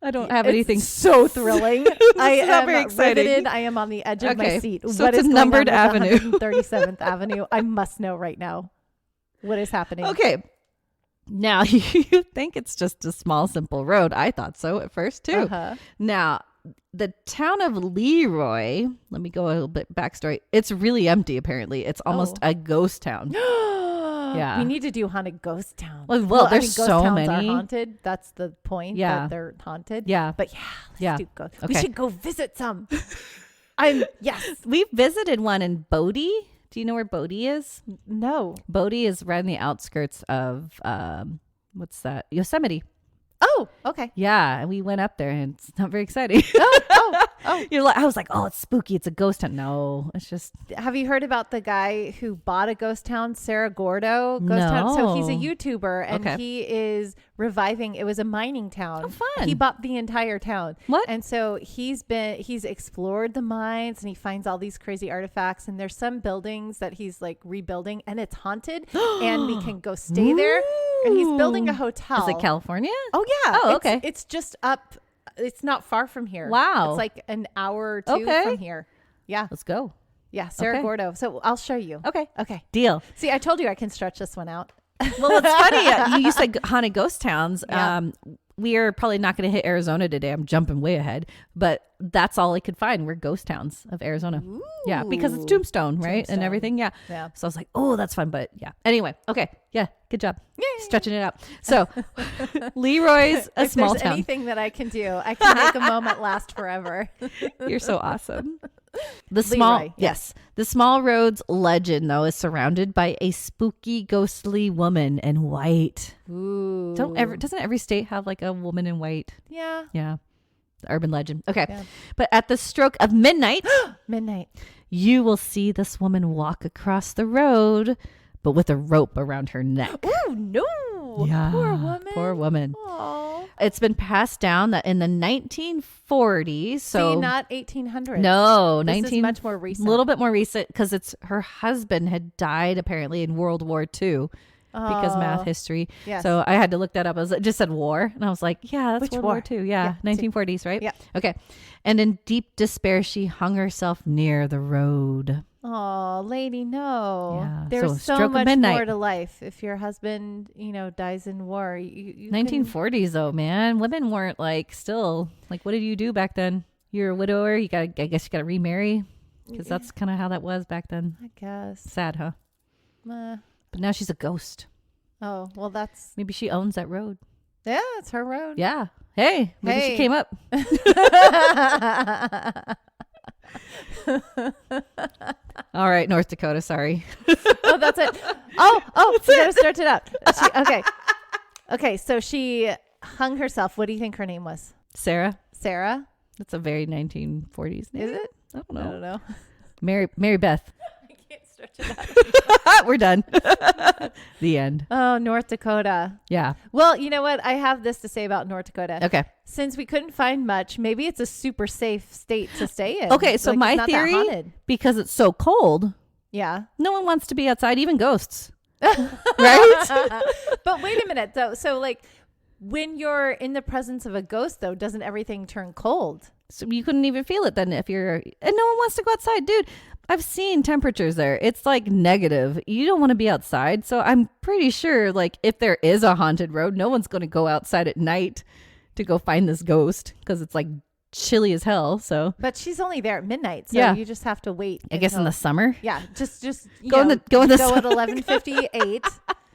I don't have anything. So thrilling. I is not am very exciting. riveted. I am on the edge of my Okay, seat. so What it's is a going numbered on with avenue. 137th Avenue. I must know right now. What is happening? Okay. Now, you think it's just a small, simple road. I thought so at first, too. Uh-huh. Now, the town of Leroy, let me go a little bit backstory. It's really empty, apparently. It's almost a ghost town. Yeah. We need to do haunted ghost towns. Well, I there's mean, ghost so towns many. are haunted. That's the point. Yeah. That they're haunted. Yeah. But let's do ghost. We Okay. should go visit some. Yes. We visited one in Bodie. Do you know where Bodie is? No. Bodie is right on the outskirts of, what's that? Yosemite. Oh, okay. Yeah. And we went up there and it's not very exciting. Oh. You're like, I was like, oh, it's spooky. It's a ghost town. No, it's just. Have you heard about the guy who bought a ghost town, Sarah Gordo ghost town? So he's a YouTuber and he is reviving. It was a mining town. Oh, fun. He bought the entire town. What? And so he's explored the mines and he finds all these crazy artifacts. And there's some buildings that he's like rebuilding and it's haunted and we can go stay there. And he's building a hotel. Is it California? Oh yeah. Oh, okay. It's just up. It's not far from here. Wow. It's like an hour or two from here. Yeah. Let's go. Yeah. Sarah Okay. Gordo. So I'll show you. Okay. Okay. Deal. See, I told you I can stretch this one out. Well, it's funny. You said haunted ghost towns. Yeah. We are probably not going to hit Arizona today. I'm jumping way ahead, but that's all I could find were ghost towns of Arizona. Ooh. Yeah, because it's Tombstone, right? Tombstone. And everything. Yeah. Yeah. So I was like, oh, that's fun. But yeah. Anyway. Okay. Yeah. Good job. Yay. Stretching it out. So Leroy's a If small there's town. anything that I can do, I can make a moment last forever. You're so awesome. The small, Leroy, yes. The small road's legend, though, is surrounded by a spooky, ghostly woman in white. Ooh. Doesn't every state have like a woman in white? Yeah. Yeah. The urban legend. Okay. Yeah. But at the stroke of midnight, Midnight. you will see this woman walk across the road, but with a rope around her neck. Ooh, no. Yeah. Poor woman. Poor woman. Aw. it's been passed down that in the 1940s. So See, not 1800s. No, this 19 is much more recent. A little bit more recent because it's her husband had died apparently in World War II. Because math history. Yes. So I had to look that up. It just said war. And I was like, yeah, that's Which World war? War II. Yeah. 1940s, right? Yeah. Okay. And in deep despair, she hung herself near the road. Oh, lady, no. Yeah. There's so stroke of much midnight. more to life. If your husband, dies in war, you 1940s though, man. Women weren't still what did you do back then? You're a widower. I guess you got to remarry because that's kind of how that was back then. I guess. Sad, huh? But now she's a ghost. Oh, well, that's... Maybe she owns that road. Yeah, it's her road. Yeah. Hey, maybe she came up. All right, North Dakota. Sorry. Oh, that's it. Oh, we gotta start it out. Okay. So she hung herself. What do you think her name was? Sarah. Sarah. That's a very 1940s name. Is it? I don't know. I don't know. Mary Beth. I can't stretch it out. We're done. The end. Oh, North Dakota. Yeah. Well, you know what? I have this to say about North Dakota. Okay. Since we couldn't find much, maybe it's a super safe state to stay in. Okay, so it's my not that theory, haunted. because it's so cold, Yeah. no one wants to be outside, even ghosts. Right? But wait a minute, though. So, when you're in the presence of a ghost, though, doesn't everything turn cold? So you couldn't even feel it then and no one wants to go outside. Dude, I've seen temperatures there. It's negative. You don't want to be outside. So I'm pretty sure if there is a haunted road, no one's going to go outside at night to go find this ghost because it's chilly as hell. So, But she's only there at midnight, so Yeah. you just have to wait. I guess in the summer. Yeah, just Go in the go sun. at 11:58.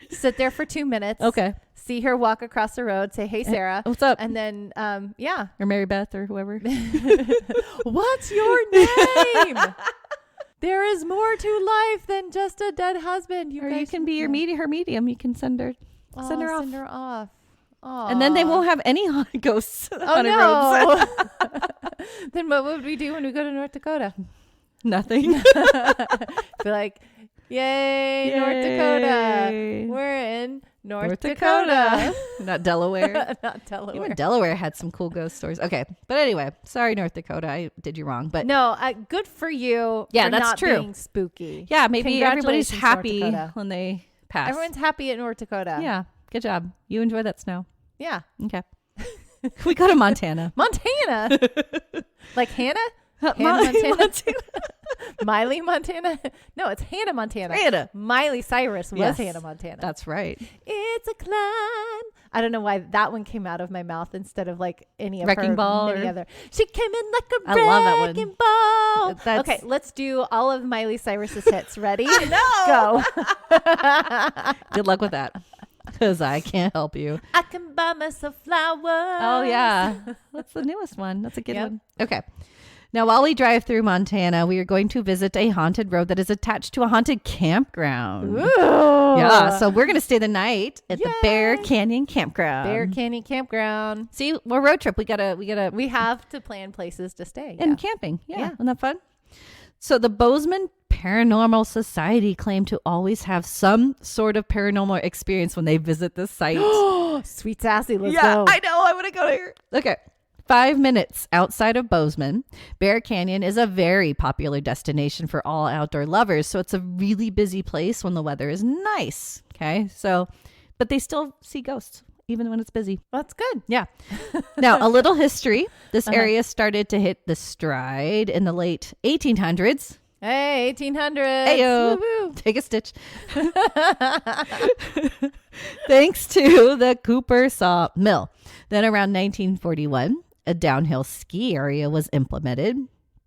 Sit there for 2 minutes. Okay. See her walk across the road. Say, "Hey, Sarah, What's up? And then, Or Mary Beth or whoever. what's your name? There is more to life than just a dead husband. Or you can be her medium. You can send her off. Send her off. And then they won't have any haunted ghosts on Oh the roads. no! Then what would we do when we go to North Dakota? Nothing. Be like, yay, North Dakota! We're in North Dakota. Not Delaware. Not Delaware. Even Delaware had some cool ghost stories. Okay. But anyway, sorry, North Dakota. I did you wrong. But No, good for you. Yeah, for that's not true. Being spooky. yeah, maybe everybody's Congratulations, North happy Dakota. when they pass. Everyone's happy at North Dakota. Yeah. Good job. You enjoy that snow. Yeah. Okay. We go to Montana. Montana. Like Hannah? Hannah, Montana? Miley, Montana? No, it's Hannah, Montana. Hannah. Miley Cyrus was Yes, Hannah, Montana. That's right. It's a climb. I don't know why that one came out of my mouth instead of any of Wrecking her Ball many or- other. She came in like a I love that one. wrecking ball. That's- Okay, let's do all of Miley Cyrus's hits. Ready? No. Go. Good luck with that. Because I can't help you. I can buy myself flowers. Oh, yeah. That's the newest one. That's a good Yep. one. Okay. Now, while we drive through Montana, we are going to visit a haunted road that is attached to a haunted campground. Ooh. Yeah. So we're going to stay the night at the Bear Yay. Canyon Campground. Bear Canyon Campground. See, we're road trip. We gotta We have to plan places to stay. and Yeah. camping. Yeah. Yeah. Isn't that fun? So the Bozeman Paranormal Society claim to always have some sort of paranormal experience when they visit the site. Sweet sassy. Let's yeah, go. I know. I want to go there. Okay. 5 minutes outside of Bozeman, Bear Canyon is a very popular destination for all outdoor lovers. So it's a really busy place when the weather is nice. Okay. So, but they still see ghosts even when it's busy. That's good. Yeah. Now, a little history. This area started to hit the stride in the late 1800s. Hey, 1800s. Ayo. Woo-woo. Take a stitch. Thanks to the Cooper Saw Mill. Then around 1941, a downhill ski area was implemented.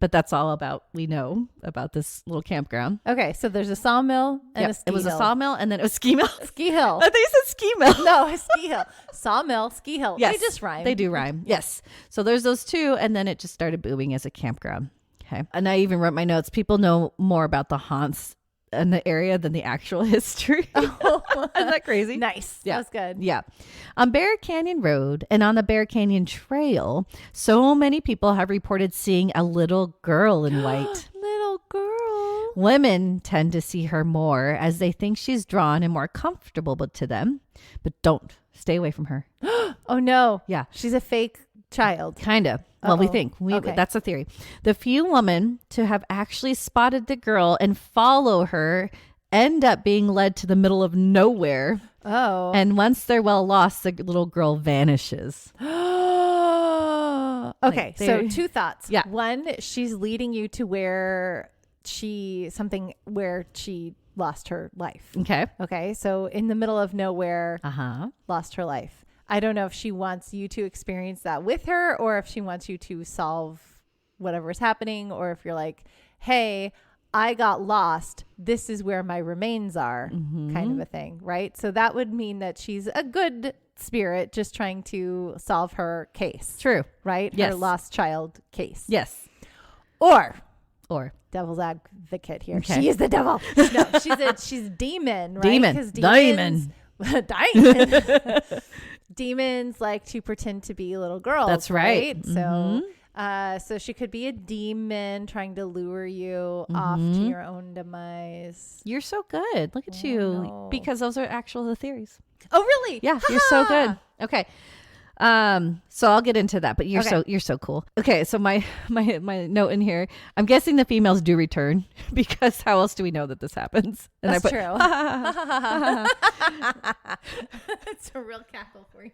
But that's all we know about this little campground. Okay, so there's a sawmill and Yep, a ski it was hill. a sawmill and then it was ski mill. Ski hill. I think you said ski mill. No, a ski hill. Sawmill, ski hill. Yes, They just rhyme. They do rhyme. Yes. So there's those two, and then it just started booming as a campground. Okay. And I even wrote my notes. People know more about the haunts in the area than the actual history. Isn't that crazy? Nice. Yeah. That's good. Yeah. On Bear Canyon Road and on the Bear Canyon Trail, so many people have reported seeing a little girl in white. Little girl. Women tend to see her more as they think she's drawn and more comfortable to them, but don't. Stay away from her. Oh, no. Yeah. She's a fake child. Kind of. Well, we think. Okay. That's a theory. The few women to have actually spotted the girl and follow her end up being led to the middle of nowhere. Oh. And once they're well lost, the little girl vanishes. Okay, so two thoughts. Yeah. One, she's leading you to where she lost her life. Okay. Okay, so in the middle of nowhere, Uh-huh. lost her life. I don't know if she wants you to experience that with her or if she wants you to solve whatever's happening, or if you're like, hey, I got lost. This is where my remains are, kind of a thing, right? So that would mean that she's a good spirit just trying to solve her case. True. Right? Yes. Her lost child case. Yes. Or devil's advocate here. Okay. She is the devil. No, she's demon, right? Demon. 'Cause Demon. Demons like to pretend to be little girls. That's right. So she could be a demon trying to lure you off to your own demise. You're so good. Look at you. no. Because those are actual theories. Oh, really? Yeah, you're so good. Okay. So I'll get into that, but you're Okay. so cool. Okay, so my note in here, I'm guessing the females do return because how else do we know that this happens? And That's I true. That's a real cackle for you.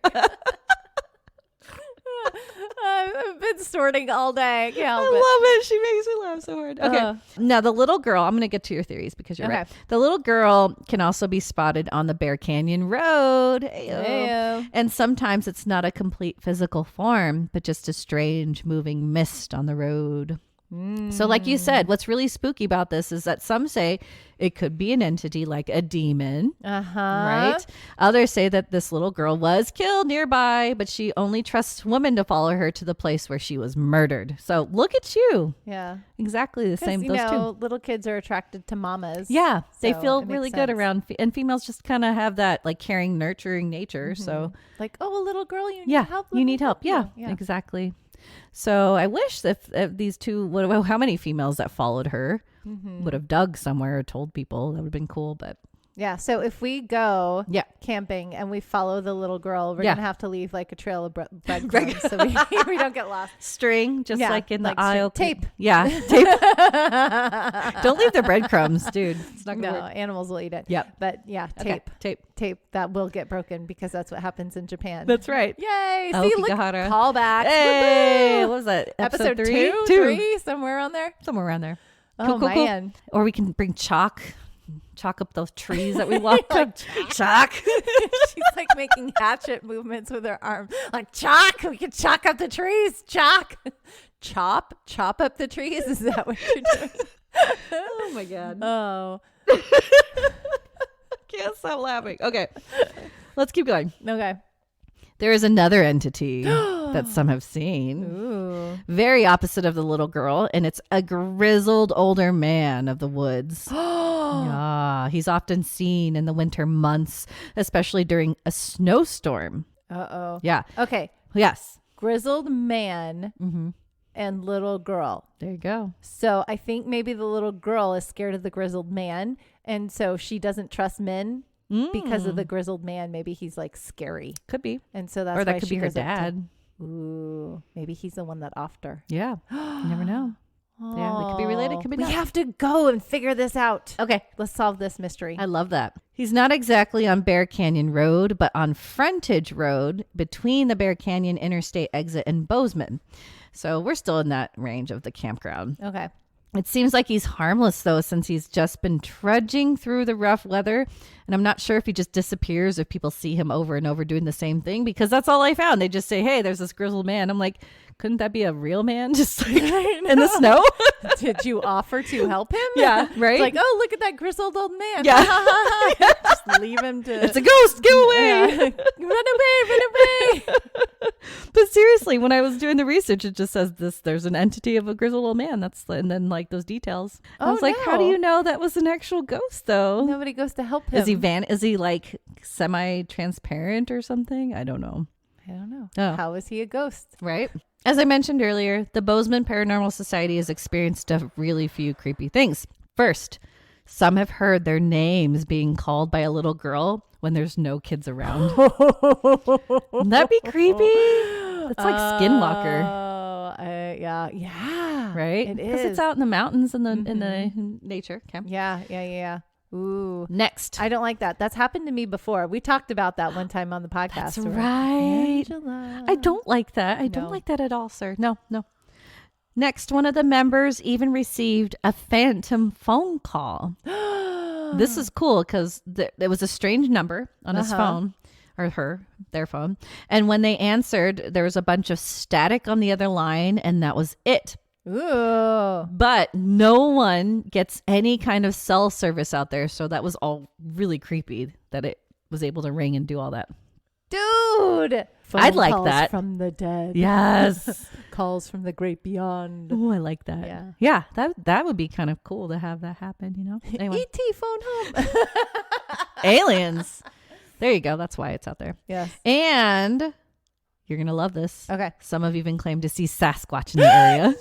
I've been sorting all day. I love it. She makes me laugh so hard. Okay. Now the little girl, I'm going to get to your theories because you're right. The little girl can also be spotted on the Bear Canyon Road. Heyo. And sometimes it's not a complete physical form, but just a strange moving mist on the road. So like you said, what's really spooky about this is that some say it could be an entity like a demon, right? Others say that this little girl was killed nearby, but she only trusts women to follow her to the place where she was murdered. So look at you. Yeah. Exactly the same. You Those know, two. little kids are attracted to mamas. Yeah. They So feel it makes really good sense. around, and females just kind of have that like caring, nurturing nature. So Like, oh, a little girl, you need yeah, help. you Let need me help. you. Yeah, exactly. So I wish if these two, how many females that followed her would have dug somewhere or told people, that would have been cool. But Yeah. So if we go yeah, camping and we follow the little girl, we're Yeah. going to have to leave like a trail of breadcrumbs so we don't get lost. string, just Yeah, like in the like aisle. tape. Yeah, tape. Don't leave the breadcrumbs, dude. It's not gonna No, work. animals will eat it. Yep. But yeah, Okay, tape. tape. That will get broken because that's what happens in Japan. That's right. Yay. Oh, See, look, Okigahara. callbacks. Hey, Woo-hoo. what was that? Episode Two? 3, somewhere on there. Somewhere around there. Oh, Cool. man. Or we can bring chalk up those trees that we walked Like up. Chalk. She's like making hatchet movements with her arm. Like, chalk. We can chalk up the trees. Chalk. Chop up the trees. Is that what you're doing? Oh my God. Oh. Can't stop laughing. Okay. Let's keep going. Okay. There is another entity that some have seen. Ooh. Very opposite of the little girl, and it's a grizzled older man of the woods. Yeah, he's often seen in the winter months, especially during a snowstorm. Uh-oh. Yeah. Okay. Yes. Grizzled man and little girl. There you go. So I think maybe the little girl is scared of the grizzled man. And so she doesn't trust men because of the grizzled man. Maybe he's like scary. Could be. And so that's Or why that could she be her goes up to- dad. Ooh, maybe he's the one that offed her. Yeah. You never know. Yeah, they could be related, could be We not. have to go and figure this out. Okay. Let's solve this mystery. I love that. He's not exactly on Bear Canyon Road, but on Frontage Road between the Bear Canyon Interstate exit and Bozeman. So we're still in that range of the campground. Okay. It seems like he's harmless, though, since he's just been trudging through the rough weather. And I'm not sure if he just disappears if people see him over and over doing the same thing, because that's all I found. They just say, hey, there's this grizzled man. I'm like, couldn't that be a real man just like in the snow? Did you offer to help him? Yeah, right? It's like, oh, look at that grizzled old man. Yeah. Just leave him to. It's a ghost. Get away. Yeah. Run away. But seriously, when I was doing the research, it just says there's an entity of a grizzled old man. And then like those details. I was like, how do no. you know that was an actual ghost though? Nobody goes to help him. Is he like semi-transparent or something? I don't know. I don't know. Oh. How is he a ghost? Right. As I mentioned earlier, the Bozeman Paranormal Society has experienced a really few creepy things. First, some have heard their names being called by a little girl when there's no kids around. Wouldn't that be creepy? It's like Skinwalker. Yeah. Right? It is. Because it's out in the mountains in the nature. Okay. Yeah. Ooh. Next. I don't like that. That's happened to me before. We talked about that one time on the podcast. That's right. Angela. I don't like that. I don't like that at all, sir. No. Next, one of the members even received a phantom phone call. This is cool because there was a strange number on his phone, or their phone. And when they answered, there was a bunch of static on the other line, and that was it. Ooh. But no one gets any kind of cell service out there. So that was all really creepy that it was able to ring and do all that. Dude. I'd like calls that. From the dead. Yes. Calls from the great beyond. Oh, I like that. Yeah. That would be kind of cool to have that happen, you know? Anyway. E.T. phone home. Aliens. There you go. That's why it's out there. Yes. And you're going to love this. Okay. Some have even claimed to see Sasquatch in the area. Yay!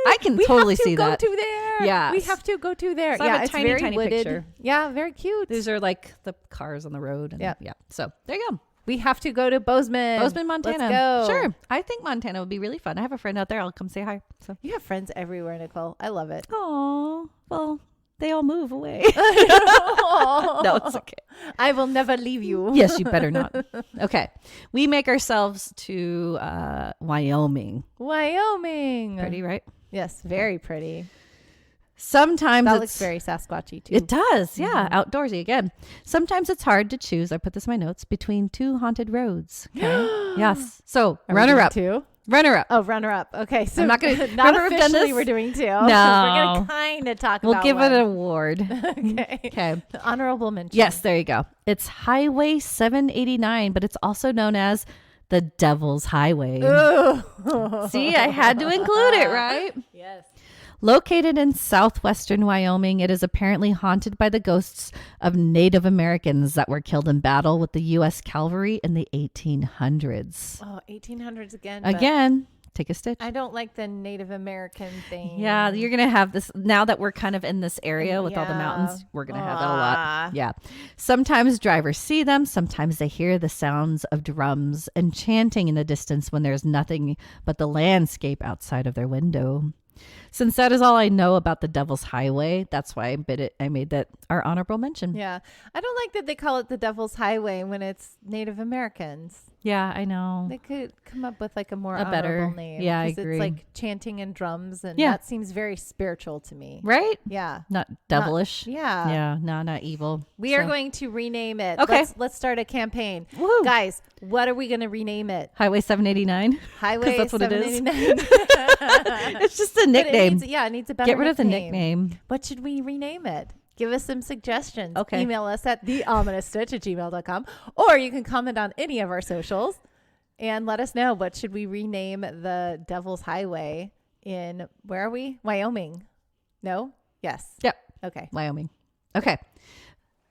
I can totally see that. We have to go to there. Yeah. We have to go to there. So I have a it's tiny, very tiny wooded. picture. Yeah, very cute. These are like the cars on the road. And yeah. So there you go. We have to go to Bozeman. Montana. Let's go. Sure. I think Montana would be really fun. I have a friend out there. I'll come say hi. So you have friends everywhere, Nicole. I love it. Oh, well, they all move away. No, it's okay. I will never leave you. Yes, you better not. Okay. We make ourselves to Wyoming. Wyoming. Pretty, right? Yes, very pretty. Sometimes that looks very Sasquatchy too. It does. Yeah. Outdoorsy again. Sometimes it's hard to choose. I put this in my notes between two haunted roads. Okay. Yes. So runner up. Runner up. Oh, runner up. Okay. So I'm not going to not officially we're doing two. No. We're going to kind of talk about We'll give one. it an award. Okay. The honorable mention. Yes. There you go. It's Highway 789, but it's also known as the Devil's Highway. See, I had to include it, right? Yes. Located in southwestern Wyoming, it is apparently haunted by the ghosts of Native Americans that were killed in battle with the U.S. cavalry in the 1800s. Oh, 1800s again. Again, take a stitch. I don't like the Native American thing. Yeah, you're going to have this, now that we're kind of in this area with all the mountains, we're going to have that a lot. Yeah. Sometimes drivers see them. Sometimes they hear the sounds of drums and chanting in the distance when there's nothing but the landscape outside of their window. Since that is all I know about the Devil's Highway, that's why I made that our honorable mention. Yeah. I don't like that they call it the Devil's Highway when it's Native Americans. Yeah, I know. They could come up with like a more honorable name. Yeah, I agree. It's like chanting and drums, and that seems very spiritual to me. Right? Yeah. Not devilish. Yeah. No, not evil. We are going to rename it. Okay. Let's start a campaign. Woo. Guys, what are we going to rename it? Highway 789. Highway that's what 789. It's just a nickname. It needs a better Get rid of the nickname. What should we rename it? Give us some suggestions. Okay. Email us at theominousstitch@gmail.com, or you can comment on any of our socials and let us know what should we rename the Devil's Highway in, where are we? Wyoming. No? Yes. Yep. Okay. Wyoming. Okay.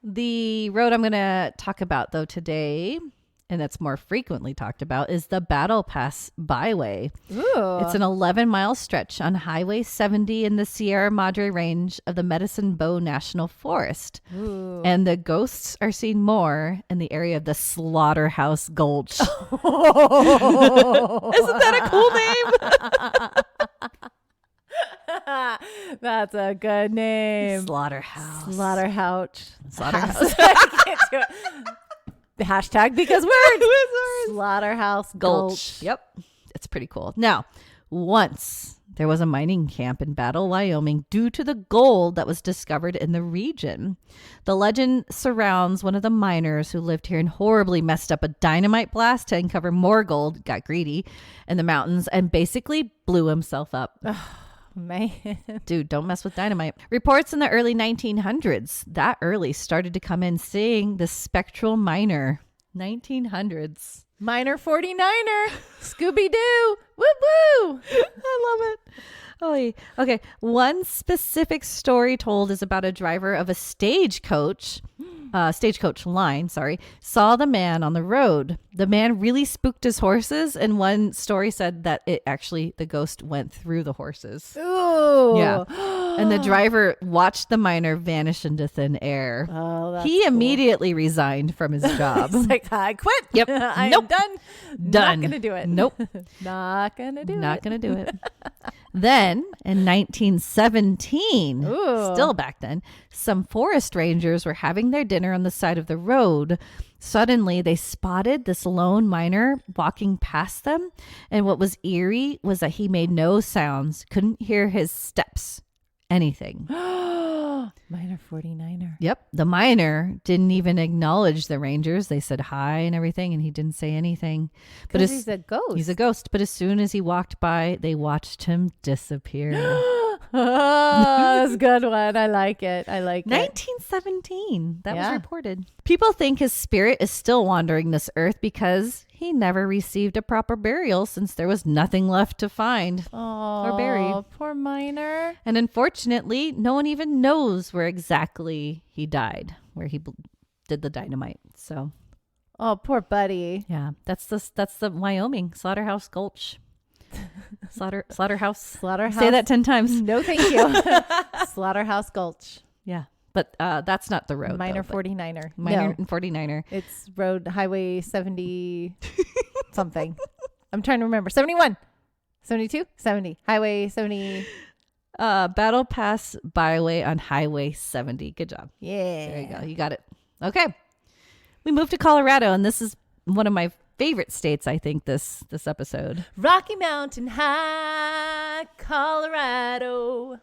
The road I'm going to talk about though today, and that's more frequently talked about, is the Battle Pass Byway. Ooh. It's an 11-mile stretch on Highway 70 in the Sierra Madre Range of the Medicine Bow National Forest. Ooh. And the ghosts are seen more in the area of the Slaughterhouse Gulch. Isn't that a cool name? That's a good name. Slaughterhouse. Slaughterhouse. Slaughterhouse. I can't do it. The hashtag because we're Slaughterhouse Gulch. Yep. It's pretty cool. Now, once there was a mining camp in Battle, Wyoming, due to the gold that was discovered in the region. The legend surrounds one of the miners who lived here and horribly messed up a dynamite blast to uncover more gold, got greedy in the mountains, and basically blew himself up. Man. Dude, don't mess with dynamite. Reports in the early 1900s, that early, started to come in seeing the spectral miner. 1900s. Miner 49er. Scooby-Doo. Woo woo. I love it. Oh, okay. One specific story told is about a driver of a stagecoach line, saw the man on the road. The man really spooked his horses, and one story said that the ghost went through the horses. Ooh. Yeah. And the driver watched the miner vanish into thin air. Oh, that's He cool. immediately resigned from his job. It's like, I quit. Yep. I'm Nope. done. Done. Not going to do it. Nope. Not going to do it. Not going to do it. Then in 1917, Ooh. still back then, some forest rangers were having their dinner on the side of the road. Suddenly, they spotted this lone miner walking past them. And what was eerie was that he made no sounds, couldn't hear his steps, anything. Miner 49er. Yep. The miner didn't even acknowledge the rangers. They said hi and everything, and he didn't say anything. But He's a ghost. He's a ghost. But as soon as he walked by, they watched him disappear. Oh, that's a good one. I like it. 1917. That was Yeah. reported. People think his spirit is still wandering this earth because he never received a proper burial since there was nothing left to find or bury. Oh, poor miner. And unfortunately, no one even knows where exactly he died, where he did the dynamite. So, Oh, poor buddy. yeah, that's the Wyoming Slaughterhouse Gulch. Slaughterhouse. Say that 10 times. No, thank you. Slaughterhouse Gulch. Yeah. But that's not the road. Miner though, but 49er. Miner No, and 49er. it's Highway 70 something. I'm trying to remember. 71, 72, 70. Highway 70. Battle Pass Byway on Highway 70. Good job. Yeah. There you go. You got it. Okay. We moved to Colorado, and this is one of my favorite states, I think, this episode. Rocky Mountain High, Colorado.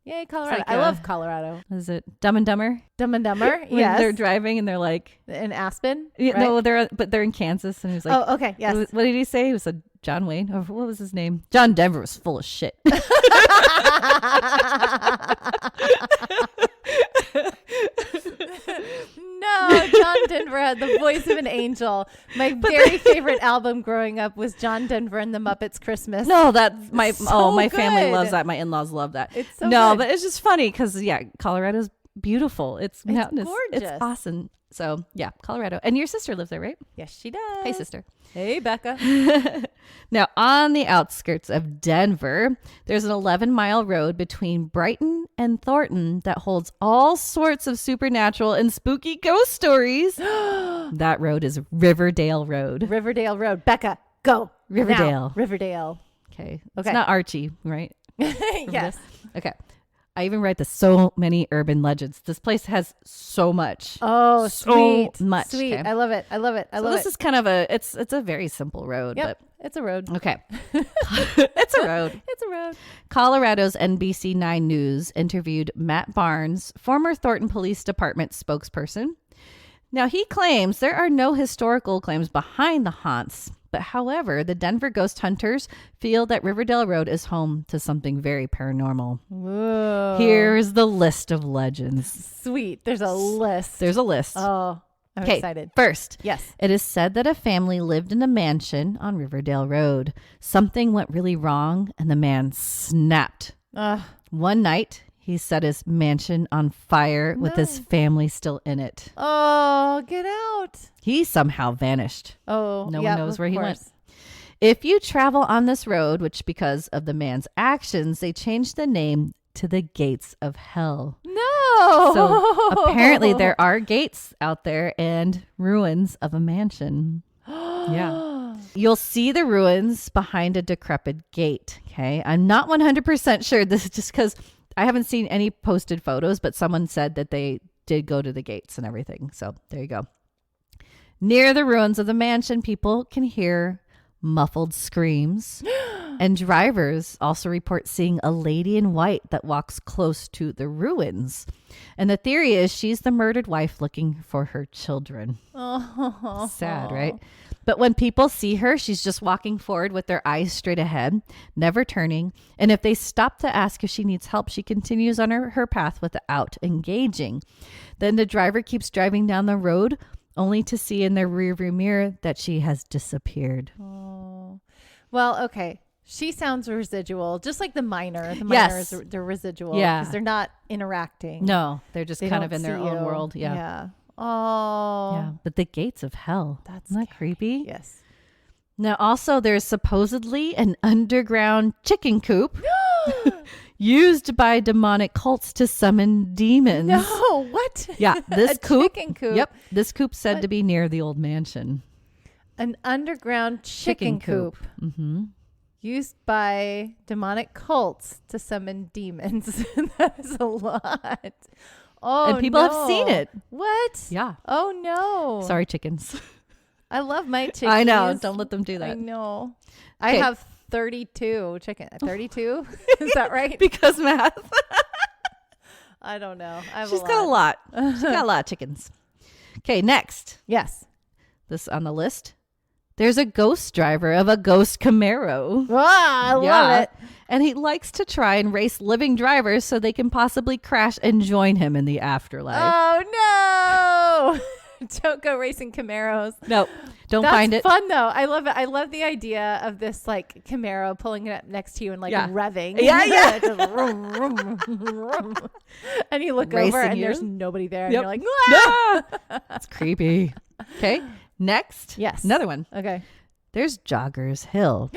Yay, Colorado. like I love Colorado. Is it Dumb and Dumber? Dumb and Dumber. When Yes. they're driving and they're like, In Aspen. yeah, right? no, they're in Kansas, and he was like, Oh, okay. Yes. what did he say? He was a John Wayne, or what was his name? John Denver was full of shit. No, John Denver had the voice of an angel. My very favorite album growing up was John Denver and the Muppets Christmas. No, that's my So my family good. loves that. My in-laws love that. It's so no, good. but it's just funny because Colorado's beautiful. It's mountainous. It's gorgeous. awesome. So yeah, Colorado. And your sister lives there, right? Yes, she does. Hey, sister. Hey, Becca. Now, on the outskirts of Denver, there's an 11-mile road between Brighton and Thornton that holds all sorts of supernatural and spooky ghost stories. That road is Riverdale Road. Riverdale Road. Becca, go. Riverdale. Now. Riverdale. Okay. Okay. It's not Archie, right? Yes. Okay. I even write so many urban legends. This place has so much. Oh, So sweet. much, Sweet. okay? I love it. I love it. I love This it. is kind of it's a very simple road, Yep. It's a road. but okay. It's a road. It's a road. Colorado's NBC 9 News interviewed Matt Barnes, former Thornton Police Department spokesperson. Now, he claims there are no historical claims behind the haunts, but however, the Denver ghost hunters feel that Riverdale Road is home to something very paranormal. Whoa. Here's the list of legends. Sweet. There's a list. There's a list. Oh, I'm Okay, excited. first, Yes. it is said that a family lived in a mansion on Riverdale Road. Something went really wrong, and the man snapped. One night, he set his mansion on fire with his family still in it. Oh, get out. He somehow vanished. Oh, No yeah, one knows of where he went. course. If you travel on this road, which because of the man's actions, they changed the name to the Gates of Hell. No. So apparently there are gates out there and ruins of a mansion. Yeah. You'll see the ruins behind a decrepit gate. Okay. I'm not 100% sure. This is just because I haven't seen any posted photos, but someone said that they did go to the gates and everything. So there you go. Near the ruins of the mansion, people can hear muffled screams. And drivers also report seeing a lady in white that walks close to the ruins. And the theory is she's the murdered wife looking for her children. Oh. Sad, right? But when people see her, she's just walking forward with their eyes straight ahead, never turning. And if they stop to ask if she needs help, she continues on her path without engaging. Then the driver keeps driving down the road, only to see in their rearview mirror that she has disappeared. Oh. Well, okay. She sounds residual, just like the minor. The Yes. minor is they're residual. Yeah. Because they're not interacting. No, they're just They kind don't of in their see own you. world. Yeah. Yeah. Oh. Yeah. But the gates of hell. That's Isn't that creepy? Yes. Now, also, there's supposedly an underground chicken coop used by demonic cults to summon demons. No, what? Yeah, this A coop. chicken coop. Yep, this coop's said What? to be near the old mansion. An underground chicken coop. Mm-hmm. Used by demonic cults to summon demons. That is a lot. Oh, And people have seen it. What? Yeah. Oh, no. Sorry, chickens. I love my chickens. I know. Don't let them do I that. know. I Okay. have 32 chicken. 32? Is that right? Because math. I don't know. I have She's a got a lot. lot. She's got a lot of chickens. Okay, next. Yes. This on the list. There's a ghost driver of a ghost Camaro. Ah, I love it. And he likes to try and race living drivers so they can possibly crash and join him in the afterlife. Oh, no. Don't go racing Camaros. No, don't That's find it. fun though. I love it. I love the idea of this like Camaro pulling it up next to you and like Yeah. revving. Yeah. Just vroom, vroom, vroom. And you look Racing over and you. there's nobody there. Yep. And you're like, Ah! That's creepy. Okay, next. Yes. Another one. okay. There's Joggers Hill.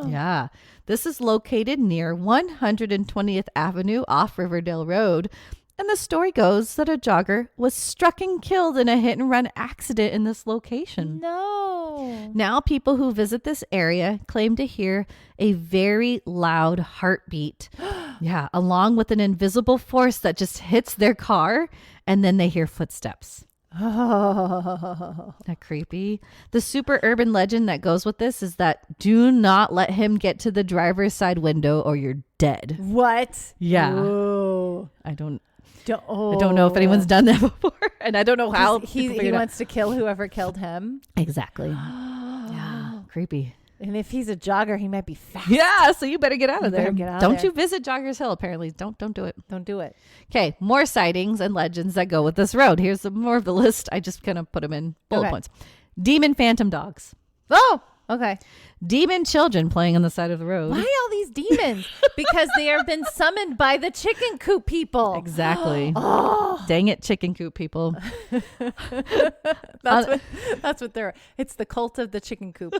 Yeah. This is located near 120th Avenue off Riverdale Road. And the story goes that a jogger was struck and killed in a hit and run accident in this location. No. Now, people who visit this area claim to hear a very loud heartbeat. Yeah, along with an invisible force that just hits their car, and then they hear footsteps. Oh. That creepy. The super urban legend that goes with this is that do not let him get to the driver's side window or you're dead. What? Yeah. Whoa. I don't Oh. know if anyone's done that before, and I don't know how He people figured it out. wants to kill whoever killed him. Exactly. Yeah, creepy. And if he's a jogger, he might be fast. Yeah, so you better get out of better there. get out of Don't there. you visit Joggers Hill? Apparently, don't do it. Don't do it. Okay, more sightings and legends that go with this road. Here's more of the list. I just kind of put them in bullet Okay. points. Demon phantom dogs, Oh, okay. demon children playing on the side of the road. Why all these demons? Because they have been summoned by the chicken coop people. Exactly. Oh, Dang it, chicken coop people. that's what they're. It's the cult of the chicken coop.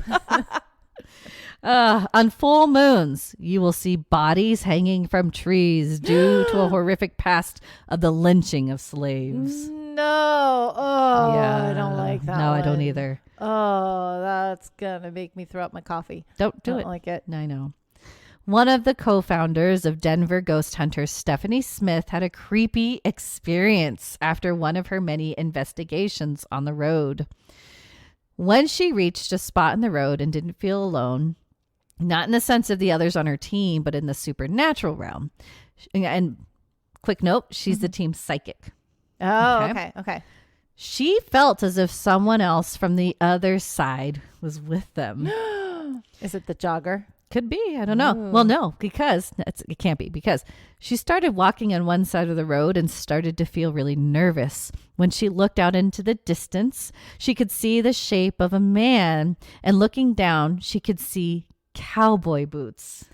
On full moons, you will see bodies hanging from trees due to a horrific past of the lynching of slaves. No. Oh, I don't like that. No, I don't one. either. Oh, that's gonna make me throw up my coffee. Don't do Don't it. like it. I know. One of the co-founders of Denver Ghost Hunters, Stephanie Smith, had a creepy experience after one of her many investigations on the road. When she reached a spot in the road and didn't feel alone, not in the sense of the others on her team, but in the supernatural realm. And quick note, she's the team's psychic. Oh, Okay. okay. She felt as if someone else from the other side was with them. Is it the jogger? Could be. I don't know. Ooh. Well, no, because it can't be, because she started walking on one side of the road and started to feel really nervous. When she looked out into the distance, she could see the shape of a man, and looking down, she could see cowboy boots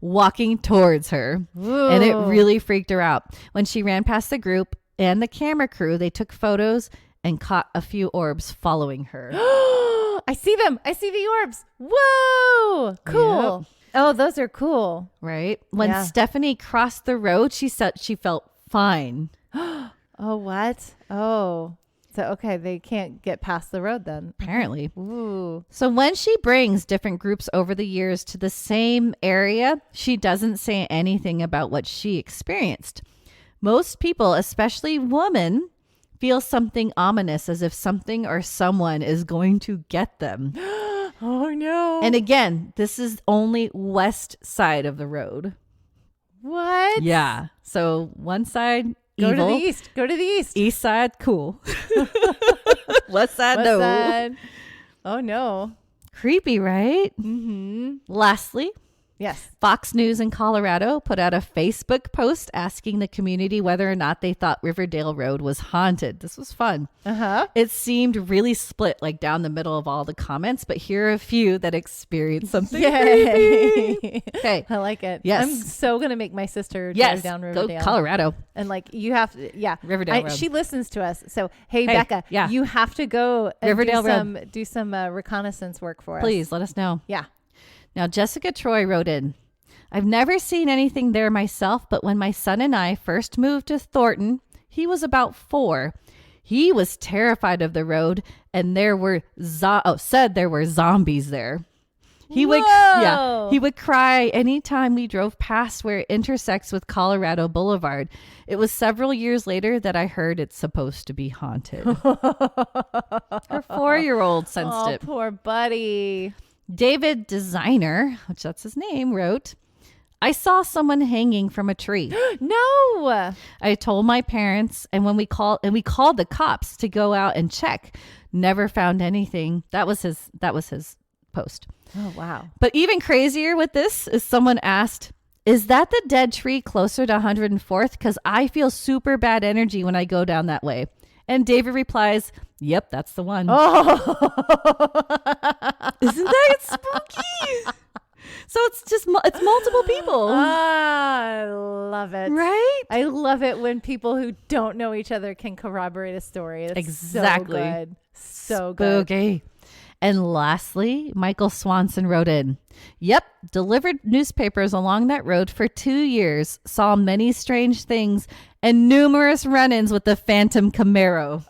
walking towards her. And it really freaked her out. When she ran past the group and the camera crew, they took photos and caught a few orbs following her. I see them. I see the orbs. Whoa. Cool. Oh, those are cool. Right? When Yeah. Stephanie crossed the road, she said she felt fine. Oh, what? Oh. So, okay. They can't get past the road then. Apparently. Ooh. So when she brings different groups over the years to the same area, she doesn't say anything about what she experienced. Most people, especially women, feel something ominous, as if something or someone is going to get them. Oh, no. And again, this is only west side of the road. What? Yeah. So one side, Go evil. to the east. Go to the east. East side, cool. West side, West no. side. Oh, no. Creepy, right? Mm-hmm. Lastly, Yes. Fox News in Colorado put out a Facebook post asking the community whether or not they thought Riverdale Road was haunted. This was fun. It seemed really split, like down the middle of all the comments, but here are a few that experienced something. Yay. Okay. I like it. Yes. I'm so going to make my sister drive down Riverdale. Go Colorado. And like, you have to, Riverdale Road. She listens to us. So, hey Becca, you have to go and Riverdale do some reconnaissance work for us. Please let us know. Yeah. Now, Jessica Troy wrote in, I've never seen anything there myself, but when my son and I first moved to Thornton, he was about 4. He was terrified of the road, and there were said there were zombies there. He would cry anytime we drove past where it intersects with Colorado Boulevard. It was several years later that I heard it's supposed to be haunted. Her 4-year-old sensed it. Poor buddy. David Designer, which that's his name, wrote, I saw someone hanging from a tree. No. I told my parents, and we called the cops to go out and check. Never found anything. That was his post. Oh, wow. But even crazier with this is someone asked, is that the dead tree closer to 104th? Because I feel super bad energy when I go down that way. And David replies, yep, that's the one. Oh. Isn't that spooky? So it's multiple people. I love it. Right? I love it when people who don't know each other can corroborate a story. That's exactly. So good. So good. Spooky. And lastly, Michael Swanson wrote in, yep, delivered newspapers along that road for 2 years, saw many strange things and numerous run-ins with the Phantom Camaro.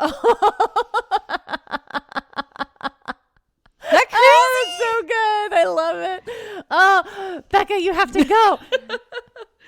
That crazy? Oh, that's so good. I love it. Oh, Becca, you have to go.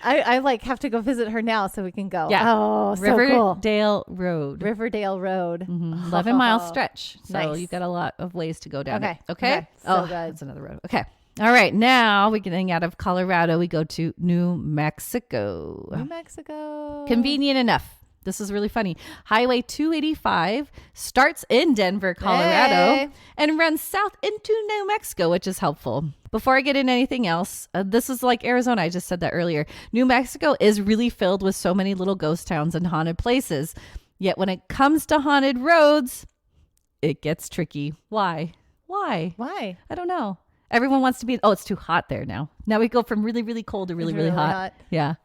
I have to go visit her now so we can go. Yeah. Oh, so Riverdale cool. Road. Riverdale Road. 11-mile stretch. So Nice. you've got a lot of ways to go down it. Okay. So good. That's another road. Okay. All right. Now we're getting out of Colorado. We go to New Mexico. New Mexico. Convenient enough. This is really funny. Highway 285 starts in Denver, Colorado, and runs south into New Mexico, which is helpful. Before I get into anything else, this is like Arizona. I just said that earlier. New Mexico is really filled with so many little ghost towns and haunted places. Yet when it comes to haunted roads, it gets tricky. Why? Why? I don't know. Everyone wants to be, it's too hot there now. Now we go from really, really cold to really, really hot. Yeah.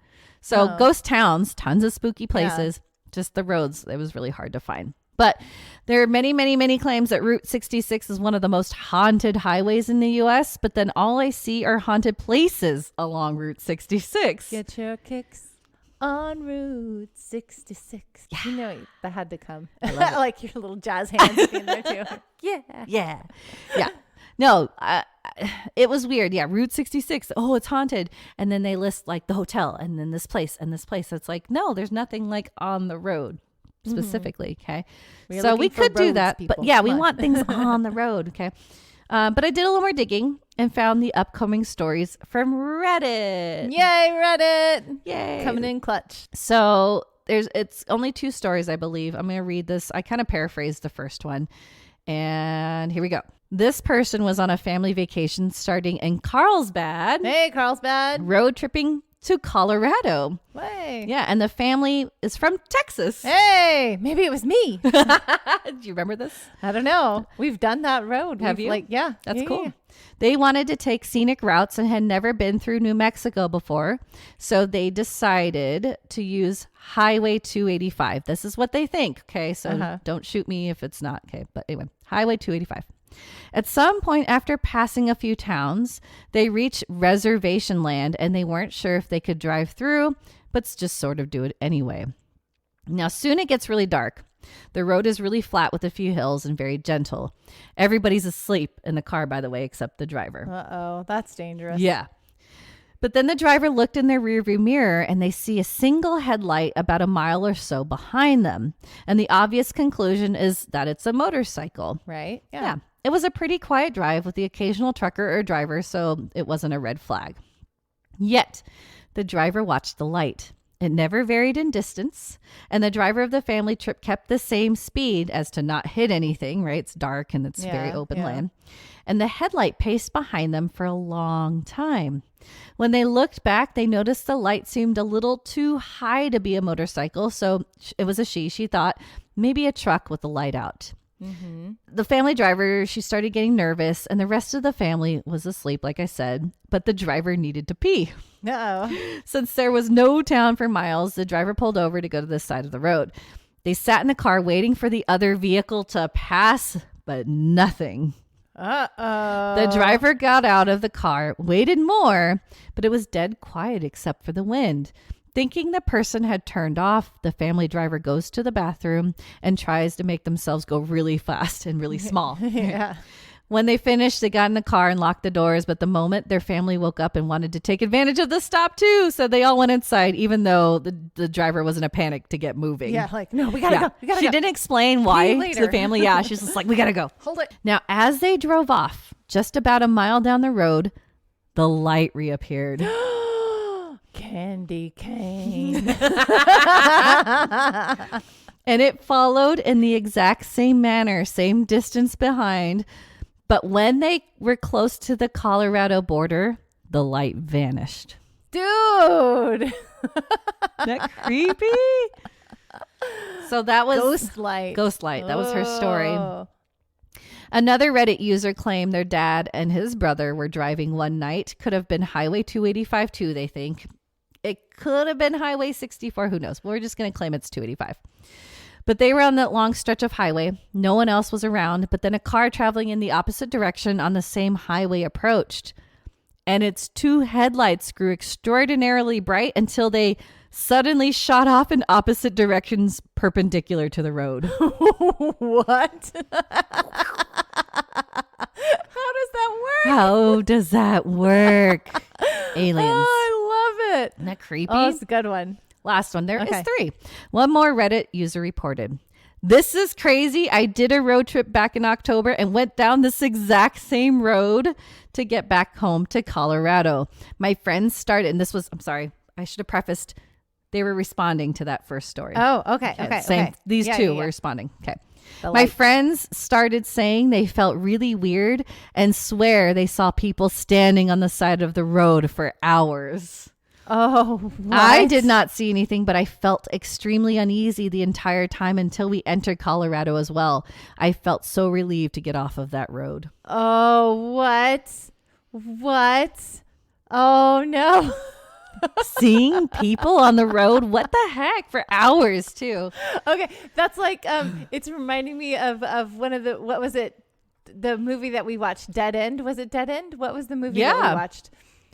So ghost towns, tons of spooky places. Just the roads, it was really hard to find. But there are many, many, many claims that Route 66 is one of the most haunted highways in the U.S., but then all I see are haunted places along Route 66. Get your kicks on Route 66. Yeah. You know that had to come. I love it. Like your little jazz hands in there too. Yeah. No, it was weird. Yeah, Route 66. Oh, it's haunted. And then they list like the hotel and then this place and this place. It's like, no, there's nothing like on the road specifically. Okay. So we could do that. People. But yeah, we want things on the road. Okay. But I did a little more digging and found the upcoming stories from Reddit. Yay, Reddit. Yay. Coming in clutch. So it's only 2 stories, I believe. I'm going to read this. I kind of paraphrased the first one. And here we go. This person was on a family vacation starting in Carlsbad. Hey, Carlsbad. Road tripping to Colorado. Hey. Yeah, and the family is from Texas. Hey, maybe it was me. Do you remember this? I don't know. We've done that road. Have you? Yeah. That's cool. Yeah. They wanted to take scenic routes and had never been through New Mexico before. So they decided to use Highway 285. This is what they think. Okay, so don't shoot me if it's not. Okay, but anyway, Highway 285. At some point after passing a few towns, they reached reservation land and they weren't sure if they could drive through, but just sort of do it anyway. Now, soon it gets really dark. The road is really flat with a few hills and very gentle. Everybody's asleep in the car, by the way, except the driver. Uh-oh, that's dangerous. Yeah. But then the driver looked in their rearview mirror and they see a single headlight about a mile or so behind them. And the obvious conclusion is that it's a motorcycle. Right? Yeah. It was a pretty quiet drive with the occasional trucker or driver, so it wasn't a red flag. Yet, the driver watched the light. It never varied in distance, and the driver of the family trip kept the same speed as to not hit anything, right? It's dark and it's very open land. And the headlight paced behind them for a long time. When they looked back, they noticed the light seemed a little too high to be a motorcycle, so it was a she. She thought maybe a truck with the light out. Mm-hmm. The family driver, she started getting nervous, and the rest of the family was asleep, like I said, but the driver needed to pee. Uh-oh. Since there was no town for miles, the driver pulled over to go to the side of the road. They sat in the car waiting for the other vehicle to pass, but nothing. Uh-oh. The driver got out of the car, waited more, but it was dead quiet except for the wind. Thinking the person had turned off, the family driver goes to the bathroom and tries to make themselves go really fast and really small. Yeah. When they finished, they got in the car and locked the doors. But the moment their family woke up and wanted to take advantage of the stop too, so they all went inside, even though the driver was in a panic to get moving. Yeah, like, no, we gotta go. We gotta She go. didn't explain why to later. the family. Yeah, she's just like, we gotta go. Hold it. Now, as they drove off, just about a mile down the road, the light reappeared. Candy cane. And it followed in the exact same manner, same distance behind. But when they were close to the Colorado border, the light vanished. Dude. Isn't that creepy? So that was Ghost light. Ghost light. That was her story. Oh. Another Reddit user claimed their dad and his brother were driving one night. Could have been Highway 285 too, they think. It could have been Highway 64. Who knows? We're just going to claim it's 285. But they were on that long stretch of highway. No one else was around. But then a car traveling in the opposite direction on the same highway approached. And its two headlights grew extraordinarily bright until they suddenly shot off in opposite directions perpendicular to the road. What? How does that work? How does that work? Aliens. Oh, I love it. Isn't that creepy? Oh, it's a good one. Last one. There is Okay. 3. One more Reddit user reported. This is crazy. I did a road trip back in October and went down this exact same road to get back home to Colorado. My friends started, and this was, I'm sorry, I should have prefaced, they were responding to that first story. Oh, okay. Okay. Same. Okay. These Yeah, two yeah, were yeah. responding. Okay. The My light. friends started saying they felt really weird and swear they saw people standing on the side of the road for hours. Oh, what? I did not see anything, but I felt extremely uneasy the entire time until we entered Colorado as well. I felt so relieved to get off of that road. Oh, what? What? Oh, no. Seeing people on the road, what the heck, for hours too. Okay. That's like, it's reminding me of one of the, what was it? The movie that we watched, Dead End. Was it Dead End? What was the movie that Yeah. we watched?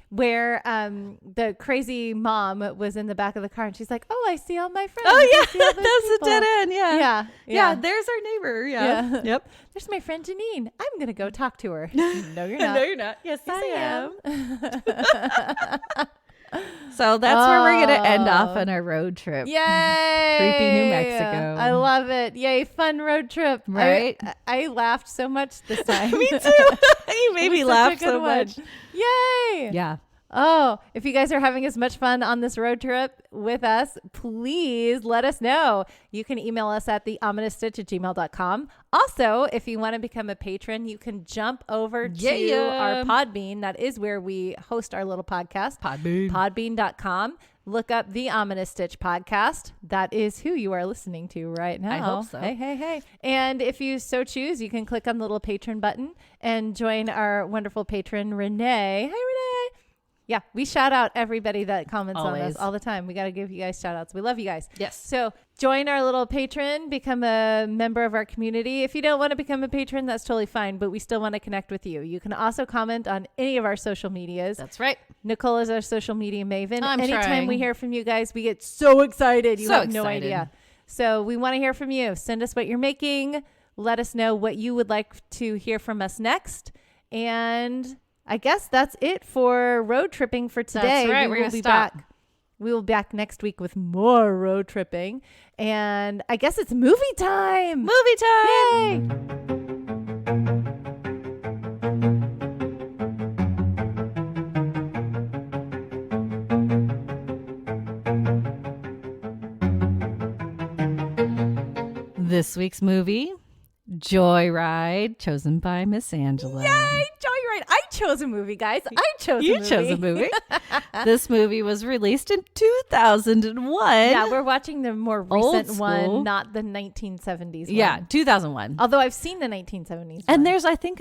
Where the crazy mom was in the back of the car and she's like, oh, I see all my friends. Oh I yeah, see all that's those a people." dead end. Yeah. Yeah. Yeah, there's our neighbor. Yeah. Yep. There's my friend Janine. I'm going to go talk to her. No, you're not. No, you're not. Yes, Yes, I am. So that's where we're going to end off on our road trip. Yay. Creepy New Mexico. I love it. Yay. Fun road trip. Right? I laughed so much this time. Me too. You made me It was such a laugh good so one. much. Yay. Yeah. Oh, if you guys are having as much fun on this road trip with us, please let us know. You can email us at theominousstitch@gmail.com. Also, if you want to become a patron, you can jump over to our Podbean. That is where we host our little podcast. Podbean. Podbean.com. Look up the Ominous Stitch podcast. That is who you are listening to right now. I hope so. Hey, hey, hey. And if you so choose, you can click on the little patron button and join our wonderful patron, Renee. Hey, Renee. Yeah, we shout out everybody that comments on Always. us all the time. We got to give you guys shout outs. We love you guys. Yes. So join our little patron, become a member of our community. If you don't want to become a patron, that's totally fine, but we still want to connect with you. You can also comment on any of our social medias. That's right. Nicole is our social media maven. I'm Anytime trying. we hear from you guys, we get so excited. You So have no excited. idea. So we want to hear from you. Send us what you're making. Let us know what you would like to hear from us next. And I guess that's it for road tripping for today. That's right. We're will going to be stop. back. We will be back next week with more road tripping. And I guess it's movie time. Movie time. Yay. This week's movie, Joyride, chosen by Miss Angela. Yay, Joyride. I chose a movie, guys. I chose a movie. You chose a movie. This movie was released in 2001. Yeah, we're watching the more recent Old one, school. not the 1970s one. Yeah, 2001. Although I've seen the 1970s And one. there's, I think,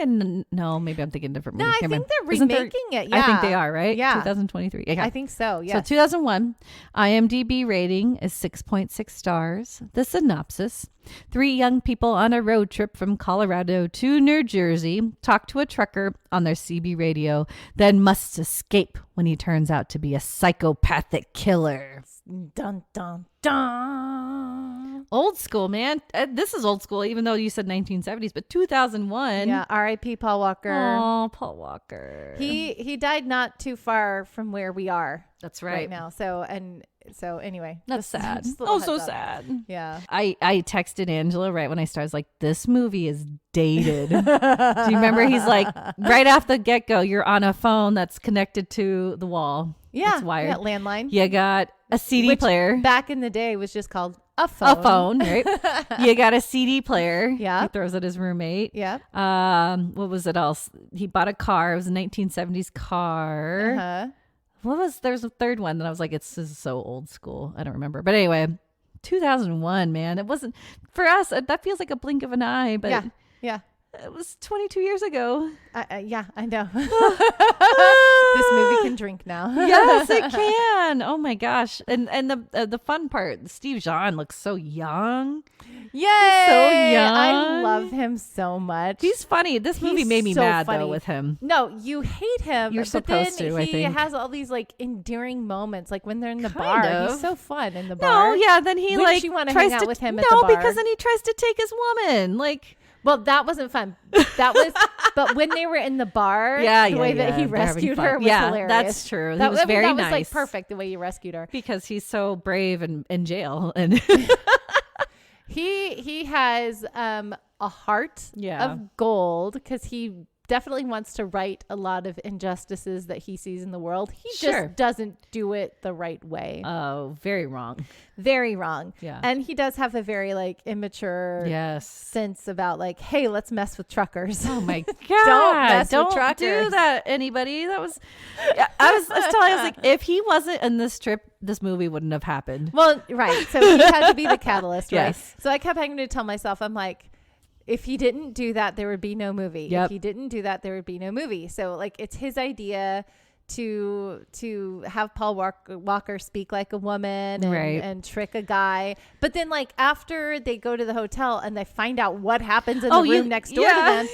no, maybe I'm thinking different movie. No, I Can't think remember. they're Isn't there- remaking it. Yeah. I think they are, right? Yeah. 2023. Okay. I think so, yeah. So 2001, IMDb rating is 6.6 stars. The synopsis: 3 young people on a road trip from Colorado to New Jersey talk to a trucker on their CB radio, then must escape when he turns out to be a psychopathic killer. Dun, dun, dun. Old school, man. This is old school, even though you said 1970s, but 2001. Yeah, R.I.P. Paul Walker. Oh, Paul Walker. He died not too far from where we are. That's right now. So anyway, That's sad. just a little So heads up. sad. Yeah. I texted Angela right when I started. I was like, this movie is dated. Do you remember? He's like, right off the get-go, you're on a phone that's connected to the wall. Yeah. It's wired. Yeah, landline. You got a CD Which player. back in the day was just called a phone. A phone, right? You got a CD player. Yeah. He throws at his roommate. Yeah. What was it else? He bought a car. It was a 1970s car. Uh-huh. There's a third one that I was like, this is so old school. I don't remember. But anyway, 2001, man. It wasn't, for us, that feels like a blink of an eye, but Yeah. it was 22 years ago. Yeah, I know. This movie can drink now. Yes, it can. Oh my gosh. And the fun part, Steve Zahn looks so young. Yay! So I young. love him so much. He's funny. This movie He's made me so mad funny. though with him. No, you hate him. You're but supposed then to, I he think. has all these like endearing moments, like when they're in the Kind bar. of. He's so fun in the No, bar. yeah, then he Wouldn't like you wanna tries hang out to with him at no, the bar? because then he tries to take his woman. Like, Well, that wasn't fun. That was, but when they were in the bar, the way that he they're having rescued fun. her was yeah, hilarious. that's true. That he was very that nice. was like perfect the way you rescued her. Because he's so brave and in jail. And He has a heart Yeah. of gold because he definitely wants to right a lot of injustices that he sees in the world. He Sure. just doesn't do it the right way. oh, very wrong. Very wrong. Yeah. And he does have a very like immature Yes. sense about like, hey, let's mess with truckers. Oh my God. mess with Don't do truckers. that, anybody. That was, yeah, I was telling, I was like, if he wasn't in this trip, this movie wouldn't have happened. Well, right. So he had to be the catalyst, right? Yes. So I kept having to tell myself, I'm like, if he didn't do that, there would be no movie. Yep. If he didn't do that, there would be no movie. So like, it's his idea to have Paul Walker speak like a woman and, Right. and trick a guy. But then like after they go to the hotel and they find out what happens in Oh, the room next door to them,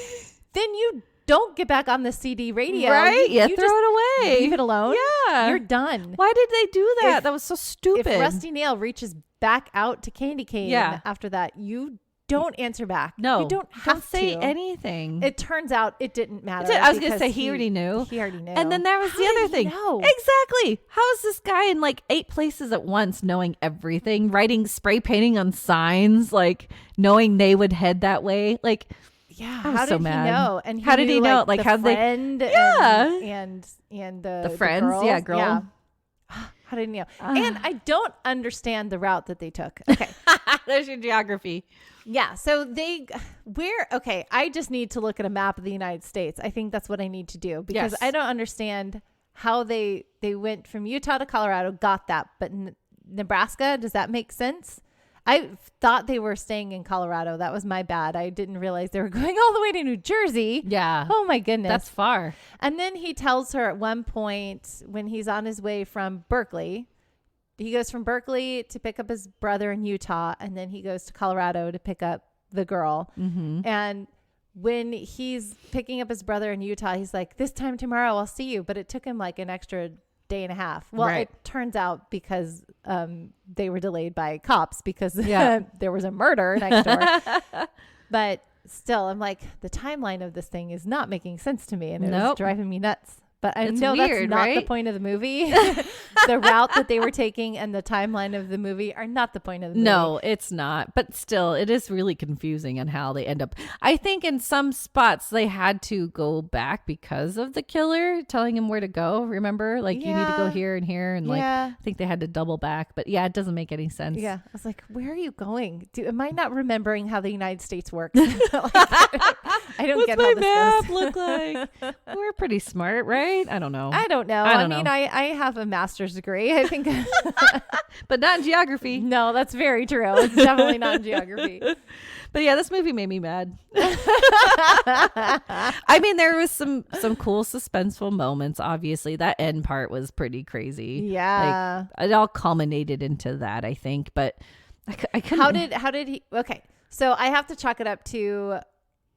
then you don't get back on the CD radio. Right? You throw just it away. leave it alone. Yeah. You're done. Why did they do that? If- That was so stupid. If Rusty Nail reaches back out to Candy Cane Yeah. after that, you don't answer back. No. You don't have say to. anything. It turns out it didn't matter. I was going to because say he already knew. He already knew. And then there was How the did other he thing. know? Exactly. How is this guy in like 8 places at once knowing everything, writing, spray painting on signs, like knowing they would head that way? Like, Yeah. I was How so did mad. he know? And How did he knew, know? Like, the how'd they- friend Yeah. and the friends. girls. Yeah, girl. Yeah. How did he know? And I don't understand the route that they took. Okay. There's your geography. Yeah. So okay, I just need to look at a map of the United States. I think that's what I need to do because Yes. I don't understand how they went from Utah to Colorado, got that. But Nebraska, does that make sense? I thought they were staying in Colorado. That was my bad. I didn't realize they were going all the way to New Jersey. Yeah. Oh my goodness. That's far. And then he tells her at one point when he's on his way from Berkeley, he goes from Berkeley to pick up his brother in Utah, and then he goes to Colorado to pick up the girl. Mm-hmm. And when he's picking up his brother in Utah, he's like, this time tomorrow I'll see you. But it took him like an extra day and a half. Well, Right. it turns out because they were delayed by cops because Yeah. there was a murder next door. But still, I'm like, the timeline of this thing is not making sense to me, and it was Nope. driving me nuts. But I It's know that's weird, not the right? point of the movie. The route that they were taking and the timeline of the movie are not the point of the movie. No, it's not. But still, it is really confusing on how they end up. I think in some spots they had to go back because of the killer telling him where to go. Remember? Like, you need to go Yeah. here and here. And like, Yeah. I think they had to double back. But yeah, it doesn't make any sense. Yeah. I was like, where are you going? Am I not remembering how the United States works? Like, I don't What's get my how this map goes. look like? We're pretty smart, right? I don't know. I don't know. I I don't mean, know. I have a master's degree. I think. But not in geography. No, that's very true. It's definitely not in geography. But yeah, this movie made me mad. I mean, there was some cool suspenseful moments. Obviously, that end part was pretty crazy. Yeah. Like, it all culminated into that, I think. But I couldn't. How did he? Okay, so I have to chalk it up to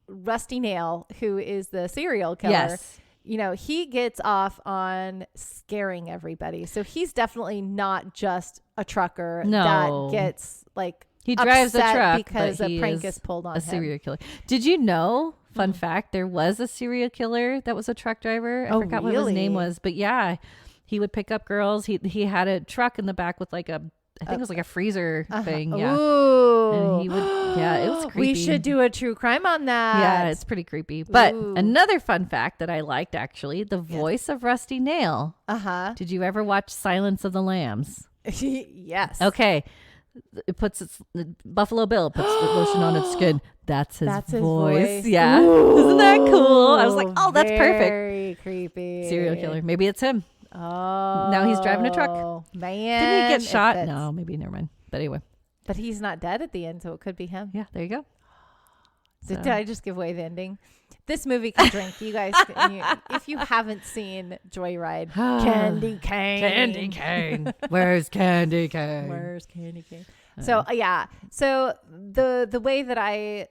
Rusty Nail, who is the serial killer. Yes. You know, he gets off on scaring everybody. So he's definitely not just a trucker No. that gets like He drives a upset truck because but a he prank is is pulled on a him. serial killer. Did you know? Fun Mm. fact: there was a serial killer that was a truck driver. I Oh, forgot what his name really? was, but yeah, he would pick up girls. He had a truck in the back with like I think it was like a freezer thing. Yeah. Ooh. And he would, yeah, it was creepy. We should do a true crime on that. Yeah, it's pretty creepy. But Ooh. another fun fact that I liked, actually, the voice of Rusty Nail. Uh-huh. Did you ever watch Silence of the Lambs? Yes. Okay. It puts Buffalo Bill puts the lotion on its skin. That's his voice. Yeah. Isn't that cool? I was like, oh, that's perfect. Very creepy. Serial killer. Maybe it's him. Oh. Now he's driving a truck. Man. Didn't he get it shot? fits. No, maybe never mind. But anyway. But he's not dead at the end, so it could be him. Yeah, there you go. So So. did I just give away the ending? This movie can drink. You guys, if you haven't seen Joyride, Candy Cane. Candy cane. Where's Candy cane? Where's Candy Cane? So yeah. So the way that I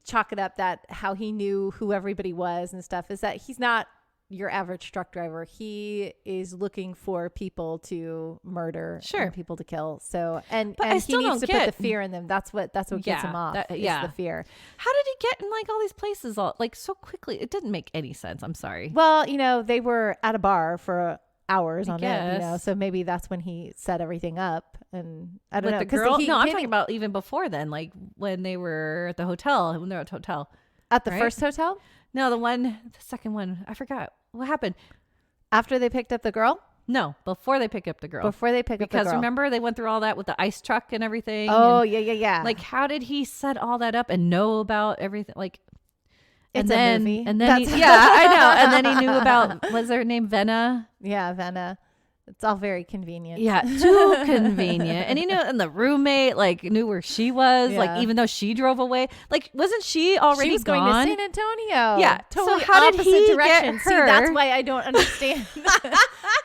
chalk it up that how he knew who everybody was and stuff is that he's not your average truck driver. He is looking for people to murder, Sure. and people to kill. So and But I and he still needs don't to get- put the fear in them. That's what gets Yeah, him off. that- Is yeah. the fear. How did he get in like all these places all like so quickly? It didn't make any sense. I'm sorry. Well, they were at a bar for hours I on end, guess. so maybe that's when he set everything up. And I don't know. The 'cause girl? he No, I'm came talking about even before then, like when they were at the hotel, when they were at the hotel. at the right? first hotel No, the second one. I forgot what happened. after they picked up the girl. No, before they pick up the girl. Before they pick up the Because girl. remember they went through all that with the ice truck and everything. Oh, and, yeah. like how did he set all that up and know about everything? Like, It's and a then movie. and then That's- yeah, I know. And then he knew about was her name Venna? Yeah, Vanna. It's all very convenient. Yeah, too convenient. And he knew, and the roommate like knew where she was. Yeah. Like even though she drove away, like wasn't she already She was gone? going to San Antonio. Yeah, so Totally how did opposite he get direction. See, that's her? why I don't understand.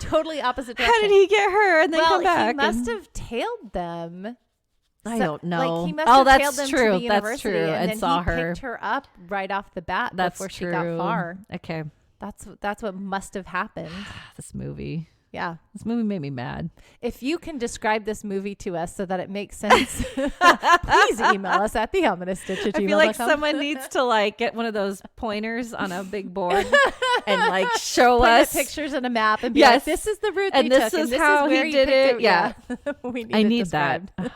Totally opposite direction. How did he get her and then well, come back? he must and- have tailed them. I So- don't know. Like he must Oh, have that's tailed them true. to the That's university, true. and And then saw he her. picked her up right off the bat That's before true. she got far. Okay, That's what must have happened. this movie Yeah. made me mad. If you can describe this movie to us so that it makes sense, please email us at I feel like someone needs to like get one of those pointers on a big board and like show Point at us pictures and a map and be Yes. like, this is the route And they this took, is and how where he you did picked it. Yeah. We need I it need that. described.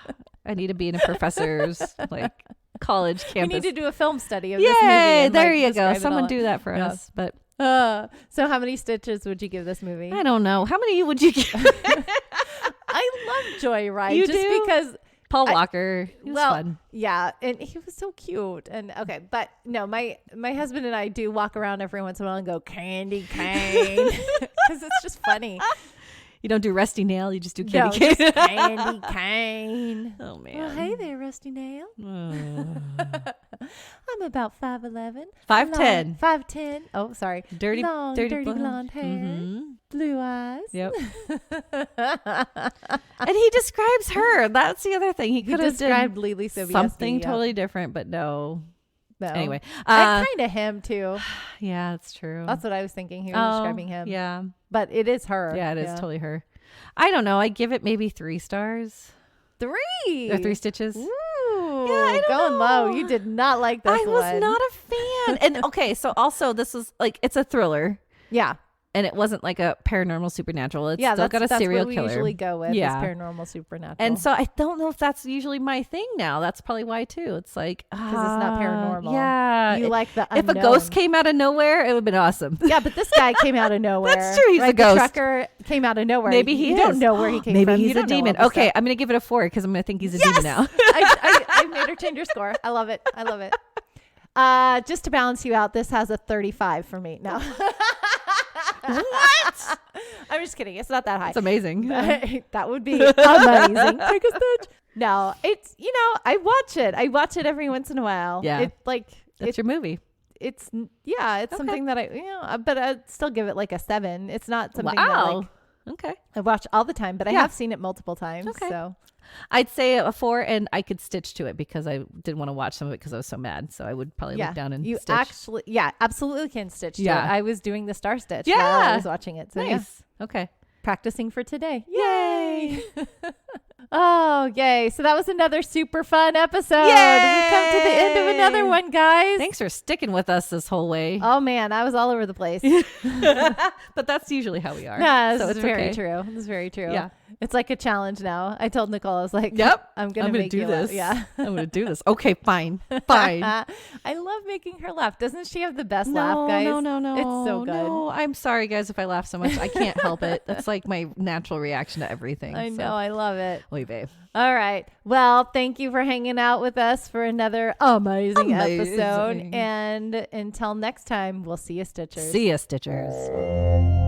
I need to be in a professor's like college We campus. need to do a film study of this movie. Yay! And, There like, you go. describe it Someone all. do that for Yeah. us. But So how many stitches would you give this movie? I don't know. How many would you give? I love Joyride You just do? because Paul Walker. He was fun. yeah, and he was so cute. And okay, but no, my husband and I do walk around every once in a while and go candy cane because it's just funny. You don't do Rusty Nail. You just do No, Candy Cane. just candy cane. Oh man. Well, hey there, Rusty Nail. I'm about 5'11". 5'10". 5'10". Oh, sorry. Dirty, Long, dirty blonde hair. Mhm. Blue eyes. Yep. And he describes her. That's the other thing. He He could have described done Lily Sobieski. something yeah. totally different, but no. No. Anyway, And kind of him too. yeah, that's true. That's what I was thinking. He was describing him. Yeah, But it is her. yeah, it is totally her. I don't know. I give it maybe 3 stars 3. or 3 stitches. Ooh, I don't going low. know. You did not like this I was one. not a fan. And okay, so also this was like it's a thriller. Yeah. and it wasn't like a paranormal supernatural. It's Yeah, still got a serial what we killer. usually go with. Yeah. Is paranormal supernatural. And so I don't know if that's usually my thing now. That's probably why too. It's like because it's not paranormal. Yeah, you like the if unknown. a ghost came out of nowhere, it would have been awesome. Yeah, but this guy came out of nowhere. That's true. He's right? a ghost. The trucker came out of nowhere. Maybe he you is. don't know where he came Maybe from. he's You a don't know all demon. this Okay, stuff. I'm gonna give it a 4 because I'm gonna think he's a demon now. I made her change her score. I love it. I love it. Just to balance you out, this has a 35 for me. No. What? I'm just kidding. It's not that high. That's amazing. That would be amazing. Take a stitch. No, it's, I watch it. I watch it every once in a while. Yeah. That's your movie. It's something that but I'd still give it like a 7. It's not something that Wow. Okay. I watch all the time, but I have seen it multiple times. Okay. So I'd say a 4, and I could stitch to it because I didn't want to watch some of it because I was so mad. So I would probably look down and stitch. Absolutely can stitch to it. Yeah. I was doing the star stitch Yeah. while I was watching it. So Nice. Okay. practicing for today. Yay. Oh, yay. So that was another super fun episode. Yay. We've come to the end of another one, guys. Thanks for sticking with us this whole way. Oh, man. I was all over the place. But that's usually how we are. Yeah, so it's it's very okay. true. It's very true. Yeah. It's like a challenge now. I told Nicole, I was like, Yep. I'm going to make do you this. laugh. Yeah. I'm going to do this. Okay, fine. Fine. I love making her laugh. Doesn't she have the best laugh, guys? No. It's so good. No, I'm sorry, guys, if I laugh so much. I can't help it. That's like my natural reaction to everything. I know. I love it. Oy vey. All right. Well, thank you for hanging out with us for another amazing episode. And until next time, we'll see you, Stitchers. See ya, Stitchers.